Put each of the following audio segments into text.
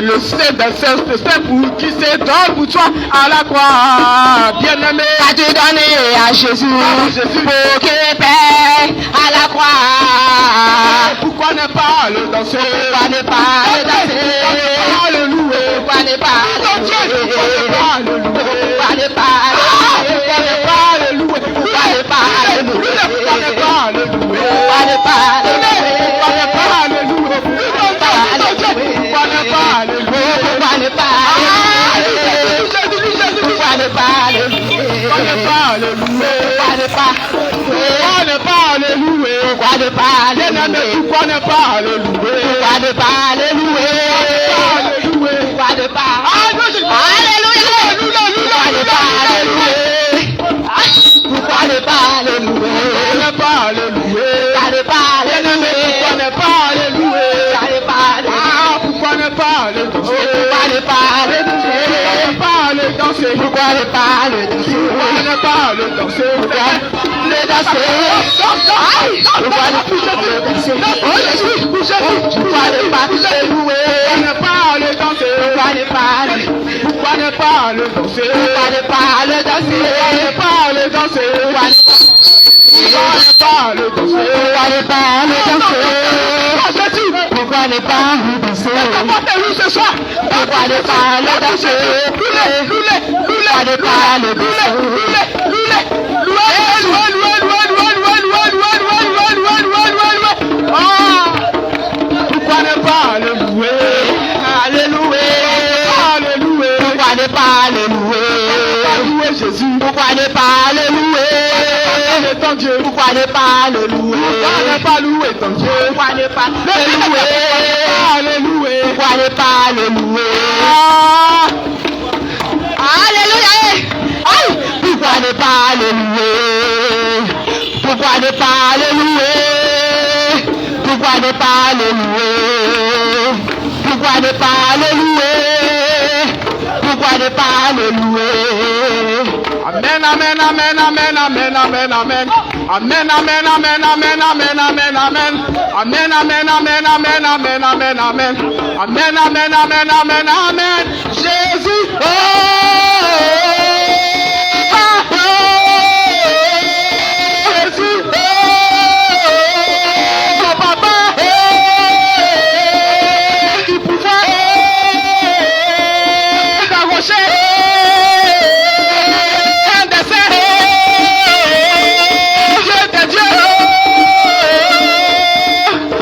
le sein d'un Saint-Esprit pour qui se donne pour toi à la croix. Bien-aimé, As-tu donné à Jésus Jésus. pour qu'il paie à la croix? Pourquoi ne pas le danser? Pourquoi ne pas le danser? Pourquoi le louer? Pourquoi ne pas le louer? Pourquoi ne pas le louer? Pourquoi ne pas le louer? Pourquoi ne pas le louer? Pourquoi ne pas le louer? Pourquoi ne pas le louer? Pourquoi ne pas le louer? Pourquoi ne pas le louer? Pourquoi ne pas le louer? Pourquoi ne pas le louer? Pourquoi ne pas le louer? Pourquoi ne pas le louer? Pourquoi ne pas Pourquoi ne pas le louer? Pourquoi ne pas le Bien-aimé, louer? pourquoi ne pas le louer? Pourquoi ne pas le louer? Pourquoi ne pas? Alléluia! Pourquoi ne pas le louer? Pourquoi ne pas le louer? Pourquoi ne pas le louer? Pourquoi ne pas le louer? Pourquoi ne pas le louer? Pourquoi ne pas le louer? Pourquoi ne pas le danser? Pourquoi ne pas le danser? Pourquoi ne pas le danser? Pourquoi ne pas le danser? Pourquoi ne pas le danser? Pourquoi ne pas le danser? Oh Jésus, Pourquoi ne pas le louer? pourquoi ne pas le danser? Pourquoi ne pas le Pourquoi ne pas le danser? Pourquoi ne pas le danser? Pourquoi ne pas le danser? Pourquoi ne Pourquoi ne pas le danser? Pourquoi ne pas le danser? Comment t'es vu ce soir? Pourquoi ne pas le danser? Pourquoi ne pas le danser? Pourquoi ne pas le louer? Alléluia. Alléluia. Pourquoi ne pas le louer? Louer Jésus. Pourquoi ne pas le louer? Ton Dieu. Pourquoi ne pas le louer? Pourquoi ne pas louer ton Dieu? Pourquoi ne pas le louer? Alléluia. Pourquoi ne pas le louer? Alléluia. Aïe. Pourquoi ne pas le louer? Pourquoi ne pas le louer? Pourquoi ne pas le louer? Pourquoi ne pas le louer? Pourquoi ne pas le louer? Amen, amen, amen, amen, amen, amen, amen. Amen, amen, amen, amen, amen, amen, amen. Amen, amen, amen, amen, amen, amen, amen. Amen, amen, amen, amen, amen. Jésus. Jésus. Papa. Qui pouvait t'arracher.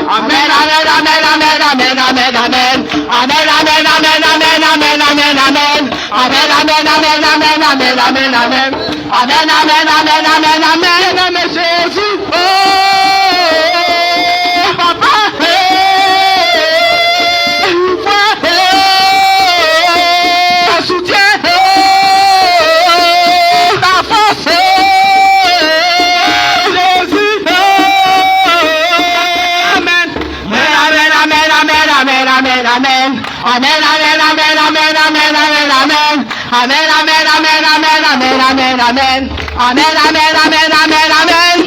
Amen, amen, amen, amen, amen, amen, amen. Amen, amen, amen, amen, amen, amen, amen. Amen, amen, amen, amen, amen, amen, amen. Amen, amen, amen, amen, amen. Amen, Jésus. Papa. Ta soutien. Ta force. Jésus. Amen. Amen, amen, amen, amen, amen, amen. Amen, amen, amen, amen, amen, amen, amen. Amen, amen, amen, amen, amen, amen, amen. Amen, amen, amen, amen, amen.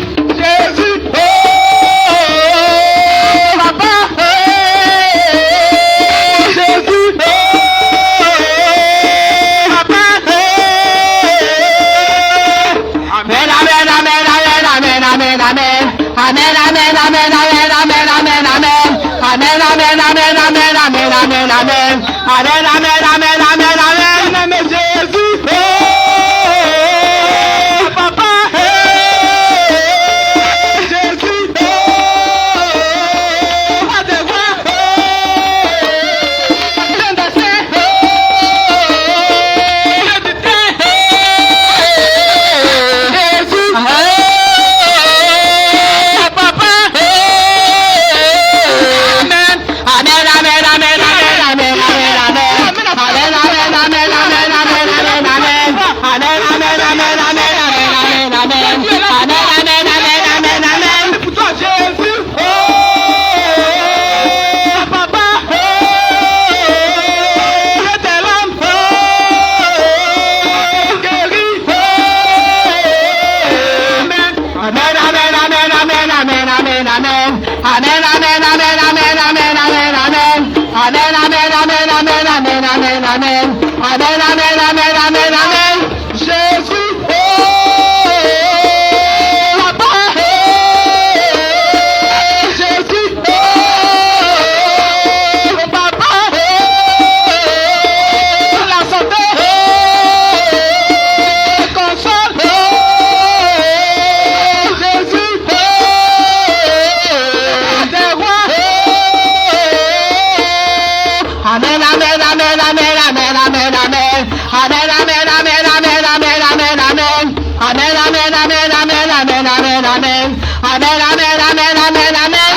Jésus. Papa. Jésus. Papa. Amen, amen, amen, amen, amen, amen, amen. Amen, amen, amen, amen, amen, amen, amen. Amen, amen, amen, amen, amen, amen, amen. Amen, amen, amen, amen, amen. Amen, Jésus. Papa. Jésus. À te voir. Plein de saints. Jésus. Papa. Amen. Amen, amen, amen, amen, amen, amen, amen. Amen, amen, amen, amen, amen. Jésus, oh, papa, Jésus, oh, papa, la santé, console, Jésus, des rois, Amen, amen, amen, amen, amen, amen, amen. Amen, amen, amen, amen, amen, amen, amen. Amen, amen, amen, amen, amen, amen, amen. Amen, amen, amen, amen, amen.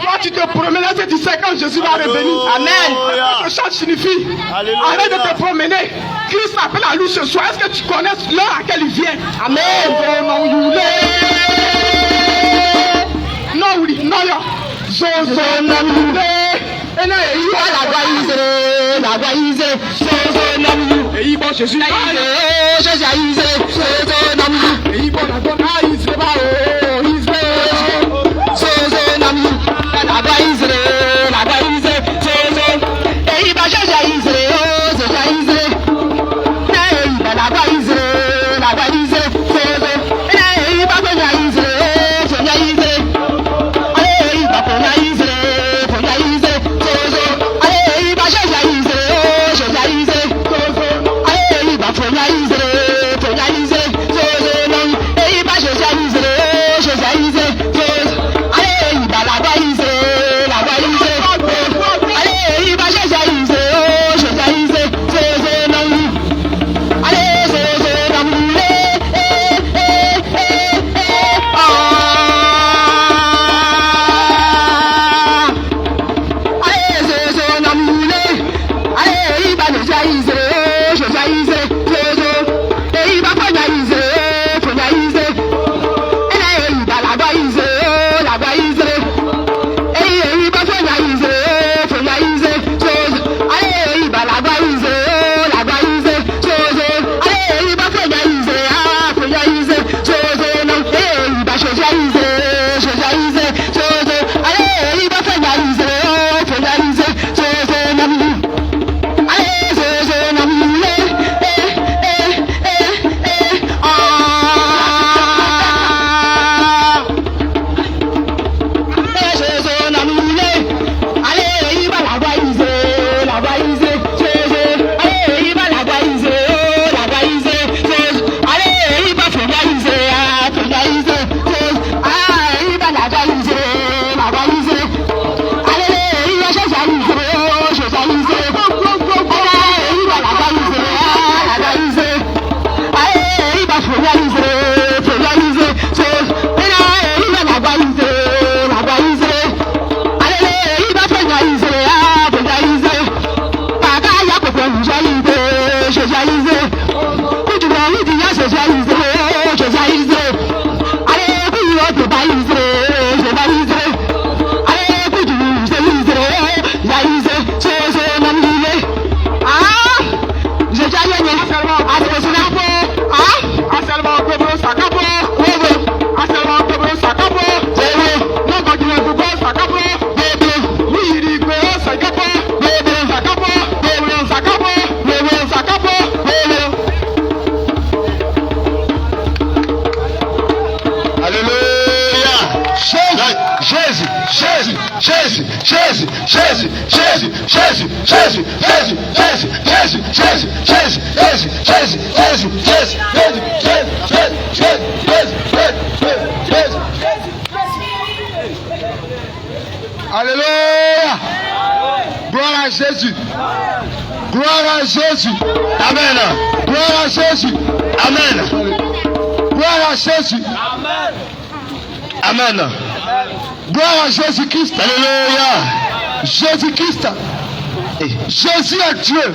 Toi, tu te promenais et tu sais quand Jésus va revenir. Amen. Ce chant signifie. Arrête de te promener. Christ appelle à lui ce soir. Est-ce que tu connais l'heure à laquelle il vient? Amen. Non, oui, non, non. Et Igbo Jésus. Jésus a Israël. Igbo na gona Israël ba o Israël. Sozo nam. La ba Israël. La ba Israël. Sozo. Et Iba Jésus a Israël. Jésus a Israël. Et Iba la ba Israël. La ba Israël. Sozo. Et Iba Jésus a Israël. Jésus a Israël. Et Iba Jésus a Israël. Jésus a Israël. Sozo. Et Iba Jésus a Israël. Jésus a Israël. Sozo. Et Iba Jésus a Israël. Jésus a Israël. Sozo nam. Et Iba Jésus a Israël. Jésus a Israël. Sozo. Et Iba la ba Israël. La ba Israël. Allez, Iba Jésus a Israël. Jésus a Israël. Sozo nam. Allez, Sozo nam. Allez, Sozo nam. Allez, Iba Jésus a Israël. Jésus a Israël. Sozo. Et Iba Jésus a Israël. Jésus a Israël. Allez, Iba la ba Israël. La ba Israël. Allez, Iba Jésus a Israël. Jésus a Israël. Sozo. Allez, Iba la ba Israël. La ba Israël. Sozo. Allez, Iba Jésus a Israël. Jésus a Israël. Sozo nam. Allez, Iba Jésus a Israël. Jésus a Israël. Sozo. Allez, Iba Jésus a Israël. Jésus a Israël. Sozo nam. Allez, Sozo nam. Sozo nam. Allez, Iba la ba Israël. La ba Israël. Sozo. Allez, Iba la ba Israël. La ba Israël. Sozo. Allez, Iba Jésus a Israël. Jésus a Israël. Sozo. Allez, Iba la ba Israël. La ba Israël. Allez, Iba Jésus a Israël. Jésus a Israël. Allez, Iba la ba Israël. La ba Israël. Allez, Iba Jésus a Israël. Jésus a Israël. Sozo. Allez, Iba la ba Israël. La ba Israël. Allez, Iba Jésus a Israël. Jésus a Israël. Papa ya ko fẹ́ Jésus a Israël. Jésus a Israël. Kujuma yidi ya Jésus a Israël. Jésus a Israël. Allez, kuyi o te ba Israël. Jésus a Israël. Allez, kujumu se Israël. Jésus a Israël. Sozo nam ile. Ah, Jésus a yẹnyẹ. Asesina po. Ah, Aselma Kobro Sakapo. wogo. Aselma Kobro Sakapo. Wogo. Nọkọ jìnnà gbogbo Sakapo. Wogo. Níyìí ìgbé Sakapo. Wogo. Sakapo. Sakapo. Wogo. Sakapo. Wogo. Alléluia. Jésus, Jésus, Jésus, Jésus, Jésus, Jésus, Jésus, Jésus, Jésus, Jésus, Jésus, Jésus, Jésus, Jésus, Jésus, Jésus, Jésus, Alléluia. Gloire à Jésus. Gloire à Jésus. Amen. Gloire à Jésus. Amen. Gloire à Jésus. Amen. Gloire à Jésus-Christ. Alléluia. Jésus-Christ. Jésus est Dieu.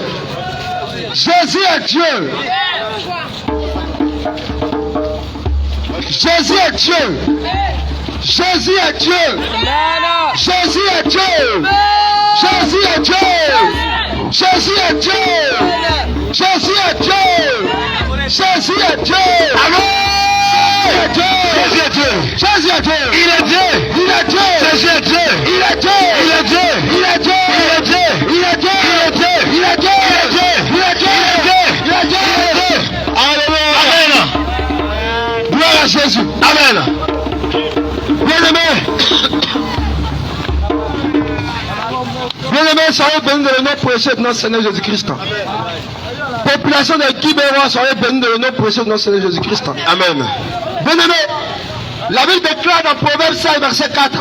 Jésus est Dieu. Jésus est Dieu. Jésus est Dieu. Jésus est Dieu. Jésus est Dieu. Jésus est Dieu. Jésus est Dieu. Jésus est Dieu. Amen. Jésus est Dieu. Jésus est Dieu. Il est Dieu. Il est Dieu. Jésus est Dieu. Il est Dieu. Il est Dieu. Il est Dieu. Il est Dieu. Il est Dieu. Il est Dieu. Il est Dieu. Il est Dieu. Il est Dieu. Il est Dieu. Alléluia. Amen. Gloire à Jésus. Amen. Bien-aimés, soyez bénis de le nom précieux de notre Seigneur Jésus-Christ. Population de Kibérois, soyez bénis de le nom précieux de notre Seigneur Jésus-Christ. Amen. Bien-aimés, la Bible déclare dans Proverbe 5, verset 4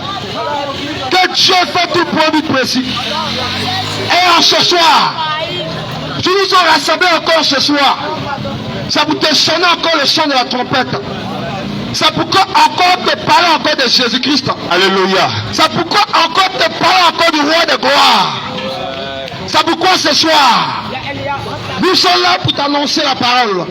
que Dieu fait tout promis précis. Et en ce soir, tu nous as rassemblés encore ce soir. Ça vous te sonner encore le son de la trompette. C'est pourquoi encore te parler encore de Jésus-Christ. Alléluia. C'est pourquoi encore te parler encore du roi de gloire. C'est pourquoi ce soir, nous sommes là pour t'annoncer la parole.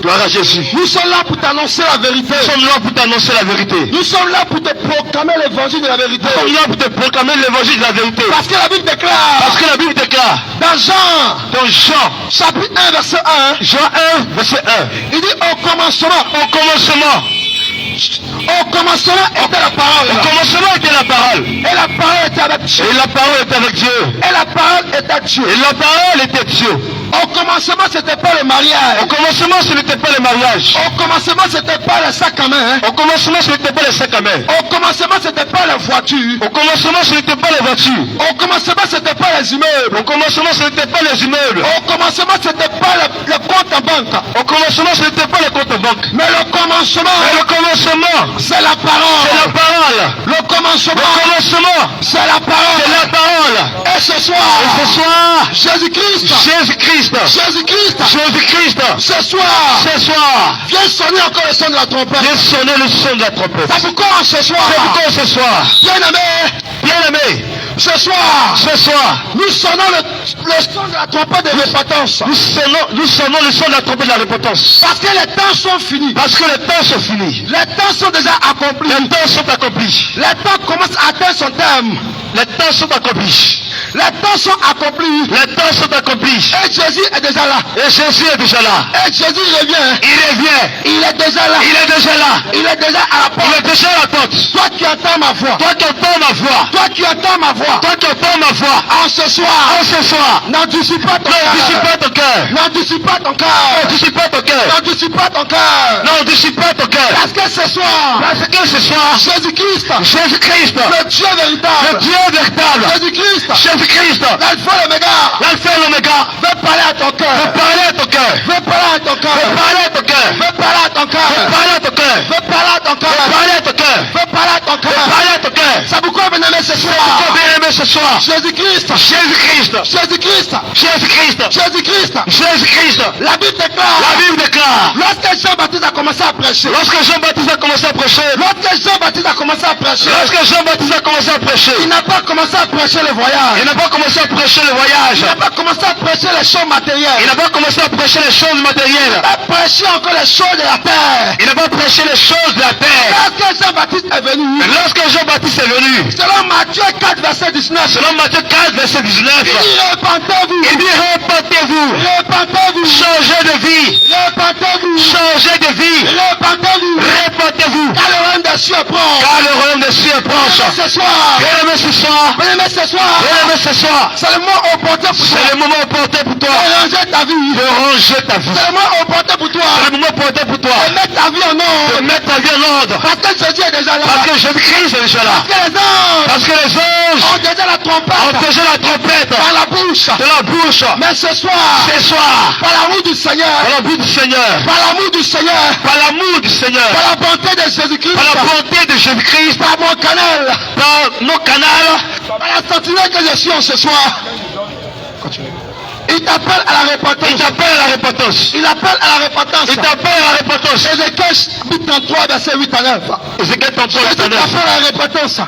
Gloire à Jésus. Nous sommes là pour t'annoncer la vérité. Nous sommes là pour t'annoncer la vérité. Nous sommes là pour te proclamer l'évangile de la vérité. Nous sommes là pour te proclamer l'évangile de la vérité. Parce que la Bible déclare. Parce que la Bible déclare. Dans Dans Jean, chapitre 1, verset 1, Jean 1, verset 1. il dit au commencement était la parole. Au commencement était la parole. Et la parole était avec Dieu. Et la parole était avec Dieu. Et la parole était Dieu. Et la parole était Dieu. Au commencement, c'était pas le mariage. Au commencement, ce n'était pas le mariage. Au commencement, c'était pas le sac à main. Au commencement, ce n'était pas le sac à main. Au commencement, c'était pas la voiture. Au commencement, ce n'était pas les voitures. Au commencement, c'était pas les immeubles. Au commencement, ce n'était pas les immeubles. Au commencement, c'était pas le compte en banque. Au commencement, ce n'était pas le compte en banque. Mais le commencement, c'est la parole. C'est la parole. Le commencement, c'est la C'est parole. la parole. Et ce soir, Et ce soir, Jésus-Christ, Jésus-Christ, ce soir, viens sonner encore le son de la trompette. viens sonner le son de la trompette. Ça vous commence ce soir. C'est pourquoi ce soir, Bien-aimé, ce soir, nous sonnons le son de la trompette de repentance. nous sonnons le son de la trompette de la repentance. Parce que les temps sont finis. Parce que les temps sont finis. Les temps sont déjà accomplis. Les temps sont accomplis. Les temps commencent à atteindre son terme. Les temps sont accomplis. Les temps sont accomplis. Les temps sont accomplis. Et Jésus est déjà là. Et Jésus est déjà là. Et Jésus revient. Il revient. Il est déjà là. Il est déjà là. Il est déjà à la porte. Il est déjà à la porte. Toi qui entends ma voix. Toi qui entends ma voix. Toi qui entends ma voix. Toi qui entends ma voix. En ce soir. N'endurcis pas ton cœur. N'endurcis pas ton cœur. N'endurcis pas ton cœur. N'endurcis pas ton cœur. N'endurcis pas ton cœur. N'endurcis pas ton cœur. Parce que ce soir. Jésus-Christ. Le Dieu véritable. Le Dieu véritable. Jésus-Christ. L'alpha et l'oméga. Veut parler à ton cœur. Veut parler à ton cœur. Veut parler à ton cœur. Veut parler à ton cœur. Veut parler à ton cœur. Veut parler à ton cœur. Veut parler à ton cœur. Veut parler à ton cœur. Veut parler à ton cœur. Veut parler à ton cœur. Ça vous quoi, bien-aimé, ce soir? Bien-aimé ce soir. Jésus-Christ. La Bible déclare. Lorsque Jean-Baptiste a commencé à prêcher. Lorsque Jean-Baptiste a commencé à prêcher. Il n'a pas commencé à prêcher le voyage. Il n'a pas commencé à prêcher le voyage. Il n'a pas commencé à prêcher les choses matérielles. Il n'a pas commencé à prêcher les choses matérielles. Il n'a pas prêché encore les choses de la terre. Il n'a pas prêché les choses de la terre. Lorsque Jean-Baptiste est venu. Mais lorsque Jean-Baptiste est venu. Selon Matthieu 4, verset 19. Il dit repentez-vous. Changez de vie. Changez de vie. Répentez-vous. Car le royaume des cieux est proche. Ce soir. Bien-aimé, ce soir. C'est le moment opportun pour toi. C'est le moment opportun pour toi. De ranger ta vie. C'est le moment opportun pour toi. De mettre ta vie en ordre. Parce que Jésus est déjà là. Parce que Jésus-Christ est déjà là. Parce que les anges ont déjà la trompette dans la bouche. Mais ce soir, par l'amour du Seigneur, par l'amour du Seigneur, par la bonté de Jésus-Christ, par mon canal, Par nos canaux. par la sentinelle que je suis en ce soir. Continue. Il t'appelle à la repentance. Il t'appelle à la repentance. Il appelle à la repentance. Il t'appelle à la repentance. Ézéchiel chapitre 33, verset 8 à 9. Ézéchiel 33, Jésus verset 9. t'appelle à la repentance.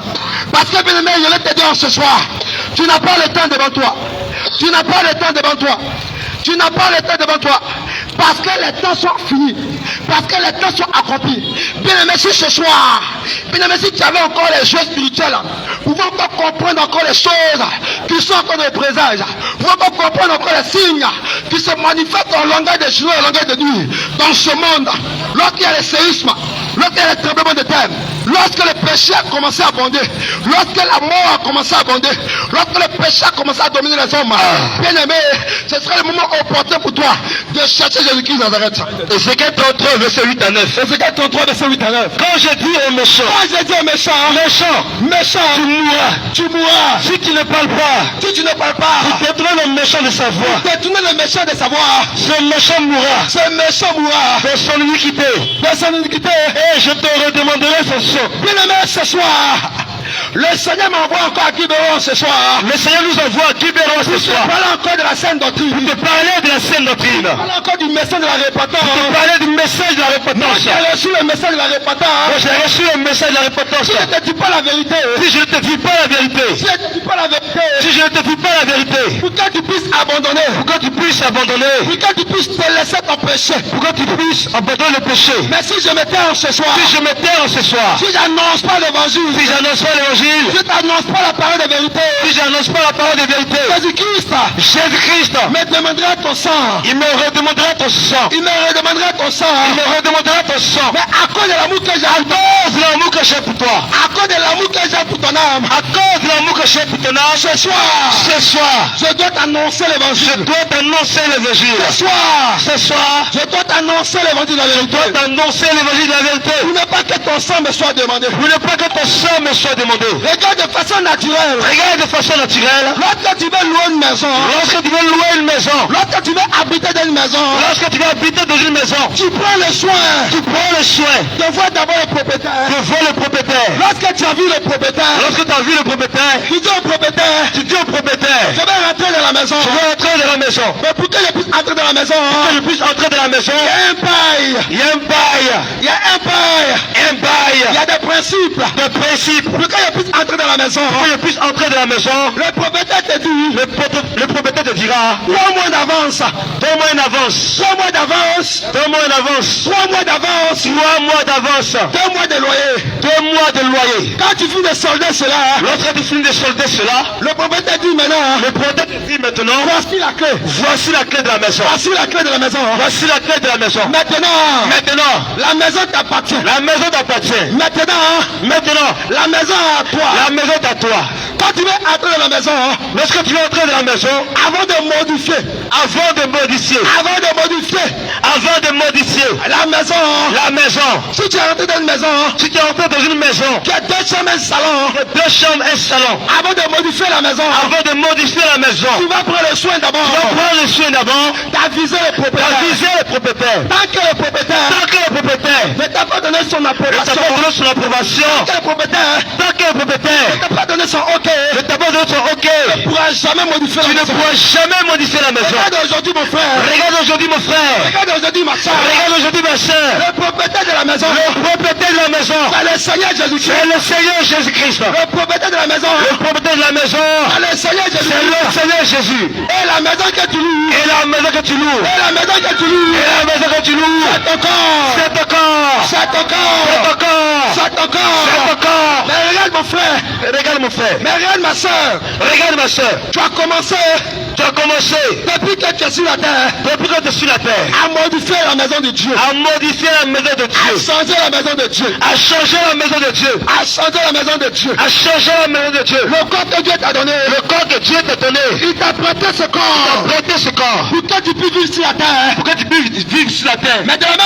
Parce que, bien aimé, je vais te dire ce soir, tu n'as pas le temps devant toi. Tu n'as pas le temps devant toi. Tu n'as pas le temps devant toi. Parce que les temps sont finis. Parce que les temps sont accomplis. Bien aimé, si ce soir, bien aimé, si tu avais encore les choses spirituelles, pouvons encore comprendre encore les choses qui sont encore des présages. Pouvons encore comprendre encore les signes qui se manifestent en langage de jour et en langage de nuit. Dans ce monde, lorsqu'il y a les séismes, lorsqu'il y a les tremblements de terre, lorsque le péché a commencé à abonder, lorsque la mort a commencé à abonder, lorsque le péché a commencé à dominer les hommes, bien aimé, ce serait le moment opportun pour toi de chercher Jésus-Christ Nazareth. Ézéchiel 33, verset 8 à 9. Ézéchiel 33, verset 8 à 9. Quand je dis aux méchants, Méchant, tu mourras. si tu ne parles pas, Si tu ne parles pas, tu détournes le méchant de sa voix. détourner le méchant de savoir. Ce méchant mourra Ce méchant mourra de son iniquité. de son iniquité. Et je te redemanderai son sang. Bien aimé, ce soir, le Seigneur m'envoie encore à Quiberon ce soir. Le Seigneur nous envoie à Quiberon ce Je soir. parle encore de la sainte doctrine. Pour te parler de la sainte doctrine. Je parle encore du message de la Pour te repentance. parler du message de la repentance. J'ai reçu le message de la repentance. Quand j'ai reçu le message de la repentance, Si je ne te dis pas la vérité, si je ne te dis pas la vérité, si je ne te dis pas la vérité, si je ne te dis pas la vérité, pour que tu puisses abandonner, pour que tu puisses abandonner, pour que tu puisses te laisser ton péché. pour que tu puisses abandonner le péché. Mais si je m'étais ce soir, Si je me terre ce soir, si j'annonce pas l'évangile, si j'annonce pas l'évangile, si je t'annonce pas la parole de vérité, si j'annonce pas la parole de vérité, Jésus-Christ Jésus-Christ me demandera ton sang. il me redemandera ton sang. Il me redemandera ton sang. Il me redemandera ton sang. Mais à cause de l'amour que j'ai À cause de l'amour que j'ai pour toi. à cause de l'amour que j'ai pour ton âme, À cause de l'amour que j'ai pour ton âme. ce soir, Ce soir, je dois t'annoncer je l'évangile. dois t'annoncer l'évangile. Ce soir, Ce soir, je dois t'annoncer l'évangile de la je vérité. dois t'annoncer l'évangile de la vérité. Pour ne pas que ton sang me soit demandé. Pour ne pas que ton sang me soit demandé. Regarde de façon naturelle. Regarde de façon naturelle. Lorsque tu veux louer une maison, Lorsque tu veux louer une maison, lorsque tu veux habiter dans une maison, lorsque tu veux habiter dans une maison, tu prends le soin tu prends le soin de voir d'abord le propriétaire. de voir le propriétaire. Lorsque tu as vu le propriétaire, Lorsque tu as vu le propriétaire, tu dis au propriétaire, tu dis au propriétaire, je vais rentrer dans la maison. je veux entrer dans la maison. Mais pour que je puisse entrer dans la maison, Que je puisse entrer dans la maison, il y a un bail. il y a un bail, Il y a un bail. un bail, Il y a des principes. de principe. Pour que je puisse entrer dans la maison, Que je puisse entrer dans la maison, le propriétaire te dit, le propriétaire te dira, 3 mois d'avance, donne-moi une avance, 3 mois d'avance, donne-moi une avance, 3 mois d'avance, 3 mois d'avance, 2 mois de loyer. 2 mois de loyer. Quand tu finis de solder cela, Lorsque tu finis de solder cela, le propriétaire dit maintenant, le propriétaire te dit maintenant, voici la clé. voici la clé de la maison. Voici la clé de la maison. Voici la clé de la maison. Maintenant, Maintenant, la maison t'appartient. la maison t'appartient. Maintenant, la maison à toi. La maison est à toi. Quand tu veux entrer dans la maison, Lorsque tu veux entrer dans la maison, avant de modifier, avant de modifier, avant de modifier la maison, si tu es rentré dans une maison, si tu es entré dans une maison, qui a 2 chambres et un salon, 2 chambres, un salon, avant de modifier la maison, avant de modifier la maison, tu vas prendre le soin tu vas d'abord prendre le soin d'abord d'aviser le propriétaire. d'aviser le propriétaire. Tant que le propriétaire Tant que le propriétaire ne t'a pas donné son ne t'a approbation, pas donné son approbation, tant que le propriétaire tant que le propriétaire ne t'a pas donné son OK, ne t'a pas donné son OK, tu ne pourras jamais modifier tu la ne maison. pourras jamais modifier la maison. Regarde aujourd'hui mon frère, Regarde aujourd'hui mon frère, regarde aujourd'hui ma soeur, regarde aujourd'hui ma soeur, le propriétaire de la maison, le propriétaire de la maison, c'est le Seigneur Jésus-Christ. c'est le Seigneur Jésus-Christ. Le propriétaire de la maison, Le propriétaire de la maison, c'est le Seigneur c'est Jésus-Christ. le Seigneur Jésus. Et la maison que tu loues, Et la maison que tu loues, et la maison que tu loues, et la maison que tu loues, c'est ton corps, c'est ton corps, c'est ton c'est corps, ton corps, c'est ton c'est corps. ton corps. Mais regarde mon frère, Regarde mon frère, mais regarde ma soeur, regarde ma soeur, tu as commencé tu as commencé, depuis que tu es sur la terre depuis que tu es sur la terre, à modifier la maison de Dieu, à modifier la maison de à Dieu, changer la maison de Dieu, à changer la maison de Dieu, à changer la maison de Dieu. à changer la maison de Dieu. Le corps que Dieu t'a donné, Le corps que Dieu t'a donné, il t'a prêté ce corps prêtez ce corps pour que tu puisses vivre sur la terre. pour que tu puisses vivre sur la terre. Mais de la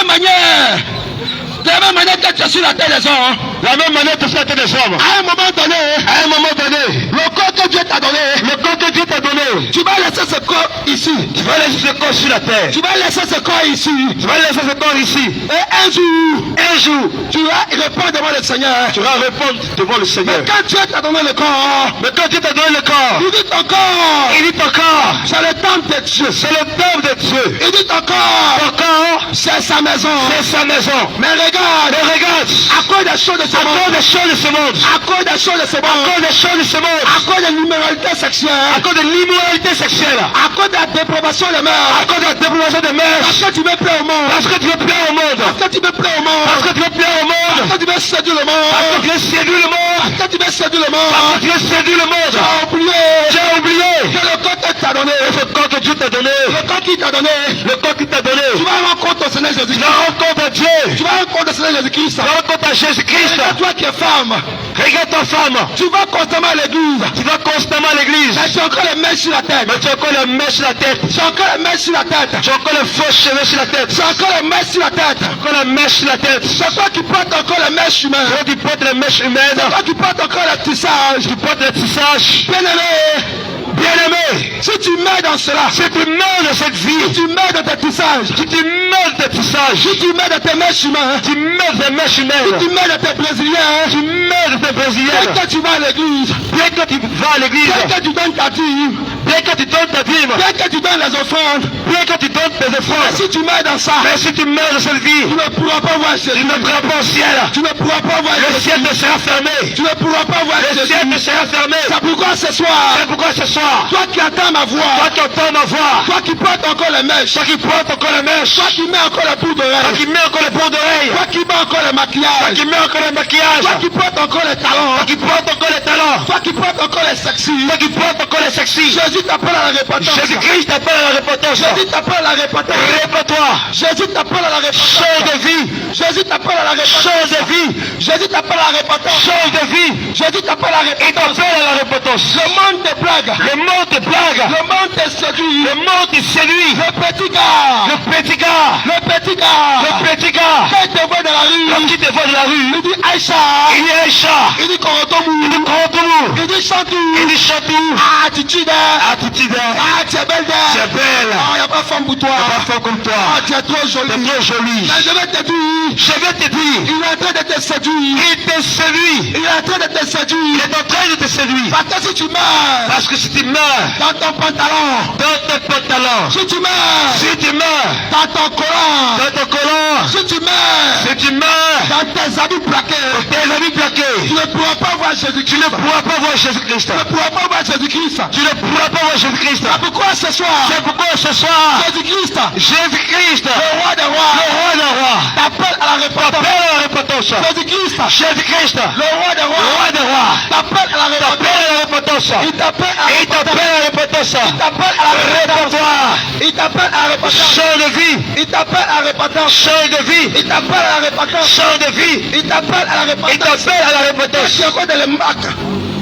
même manière que tu es sur la terre des hommes, La même manière que tu es sur la terre des hommes. à un moment donné, À un moment donné, le corps que Dieu t'a donné, le corps que Dieu t'a donné, tu vas laisser ce corps ici. tu vas laisser ce corps sur la terre. Tu vas laisser ce corps ici. Tu vas laisser ce corps ici. Et un jour, tu vas répondre devant le Seigneur. Tu vas répondre devant le Seigneur. Mais quand Dieu t'a donné le corps, Mais quand Dieu t'a donné le corps, il dit ton corps, il dit ton corps, c'est le temple de Dieu. c'est le temple de Dieu. Il dit ton corps, Ton corps, c'est sa maison. c'est sa maison. Mais regarde, Mais regarde, à cause des choses de ce à cause monde, des choses de ce monde, à cause des choses de ce à monde, cause des choses de ce monde, à cause de l'immoralité à sexuelle, cause de l'immoralité sexuelle, à cause de la dépravation des à mœurs, cause de la dépravation des mœurs, parce que tu veux plaire au monde, parce que tu veux plaire au monde, parce que tu veux plaire au monde, parce que tu veux plaire au monde, parce que tu veux séduire le parce que monde, tu veux séduire le monde, parce que tu veux séduire le parce monde, que tu veux séduire le monde. tu as oublié Tu as oublié que le corps que t'a donné, ce corps que Dieu t'a donné, le corps qu'il t'a donné, le corps qu'il t'a donné. tu vas rendre compte au Seigneur Tu Jésus-Christ. vas rendre compte à Dieu. Tu vas rendre compte au Seigneur Jésus-Christ. Tu vas rendre compte à Jésus-Christ. Et toi qui es femme, Regarde ta femme. tu vas constamment à l'église. Tu vas constamment à l'église. Mais tu as encore les mains sur la tête. Mais tu as encore les mèches sur la tête. Tu as encore les mains sur la tête. Tu as encore les faux cheveux sur la tête. Tu as encore les mains sur la tête. Encore les mèches sur la tête. C'est toi qui portes encore les mèches humaines. Toi qui portes les mèches humaines. C'est toi qui portes encore les tissages. Tu portes les tissages. Bien-aimé, Bien-aimé, si tu mets dans cela, si tu meurs dans cette si vie, tu mets dans tes tissages, si tu meurs de tissages, si tu mets dans tes mèches humaines, tu meurs des mèches si humaines, tu mets dans tes brésiliens, tu meurs de tes dès brésiliennes, que tu vas à l'église, bien que tu vas à l'église, dès que tu donnes ta dîme, bien que tu donnes ta dîme, dès que tu donnes les offrandes, bien que tu donnes tes mais offrandes, si tu mets dans ça, mais si tu meurs dans cette vie, tu ne pourras pas voir tu Jésus. ne seras pas au ciel. Tu ne pourras pas voir Le Jésus. ciel te sera fermé. Tu ne pourras pas voir Le Jésus. ciel te sera fermé. C'est pourquoi ce soir, C'est pourquoi ce soir, toi qui attends ma voix, toi qui entends ma voix, toi qui portes encore les mèches, toi qui portes encore les mèches, toi qui mets encore la boucle toi d'oreille, qui mets encore les boucles d'oreilles, toi qui mets encore le toi maquillage, qui mets encore les maquillages, toi qui portes encore les talons, toi qui portes encore les talons, toi qui portes encore les sexy. toi qui portes encore les sexy. Jésus Jésus t'appelle à la repentance. Jésus-Christ t'appelle à la repentance. Jésus t'appelle à la repentance. Répands-toi. Jésus t'appelle à la repentance. Change de vie. Jésus t'appelle à la repentance. Change de vie. Jésus t'appelle à la repentance. Change de vie. Jésus t'appelle à la Il repentance. t'appelle à la repentance. Le monde te blague. Le monde te blague. Le monde te séduit. Le monde te séduit. Le petit gars. Le petit gars. Le petit gars. Le petit gars. Quand il te voit dans la rue. Quand il te voit de la rue. Il dit Aïcha. Il dit Aïcha. Il dit Korotomou. Il dit Korotomou. Il dit Chantou. Il dit Chantou. Ah, Titida. Ah, Titida. Ah, tu es belle Tu d'elle. es belle. Ah, il n'y a pas femme pour toi. Pas fort comme toi. Ah, tu es trop jolie. Tu es trop jolie. Mais je vais te dire. Je vais te dire. Il est en train de te séduire. Il te séduit. Il est en train de te Il séduire. est en train de te séduire. Parce que si tu meurs Parce que si tu meurs dans ton pantalon, dans tes pantalons, si tu meurs si tu meurs dans ton collant, dans ton collant, si tu meurs si tu meurs dans tes habits plaqués, tes amis plaqués, tu ne pourras pas voir Jésus-Christ. tu ne pourras pas voir Jésus-Christ. Tu ne pourras pas voir Jésus-Christ. Tu ne pourras pas voir Jésus-Christ. C'est pourquoi ce soir, C'est pourquoi ce soir, Jésus-Christ, Jésus-Christ, le roi des le rois, roi des rois, t'appelle à la repentance. t'appelle à la repentance. Jésus-Christ, Jésus-Christ, le roi des le rois, roi des rois, t'appelle à la repentance. t'appelle à la repentance. Il t'appelle à la Il t'appelle à la repentance. Il t'appelle à la repentance. Répands-toi. Il t'appelle à la repentance. Change de vie. Il t'appelle à la repentance. Change de vie. Il t'appelle à la repentance. Change de vie. Il t'appelle à la Il repentance. t'appelle à la Toi repentance. qui es encore dans les marques.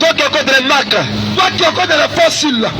Toi qui as encore des marques. Toi qui es encore dans les fossiles.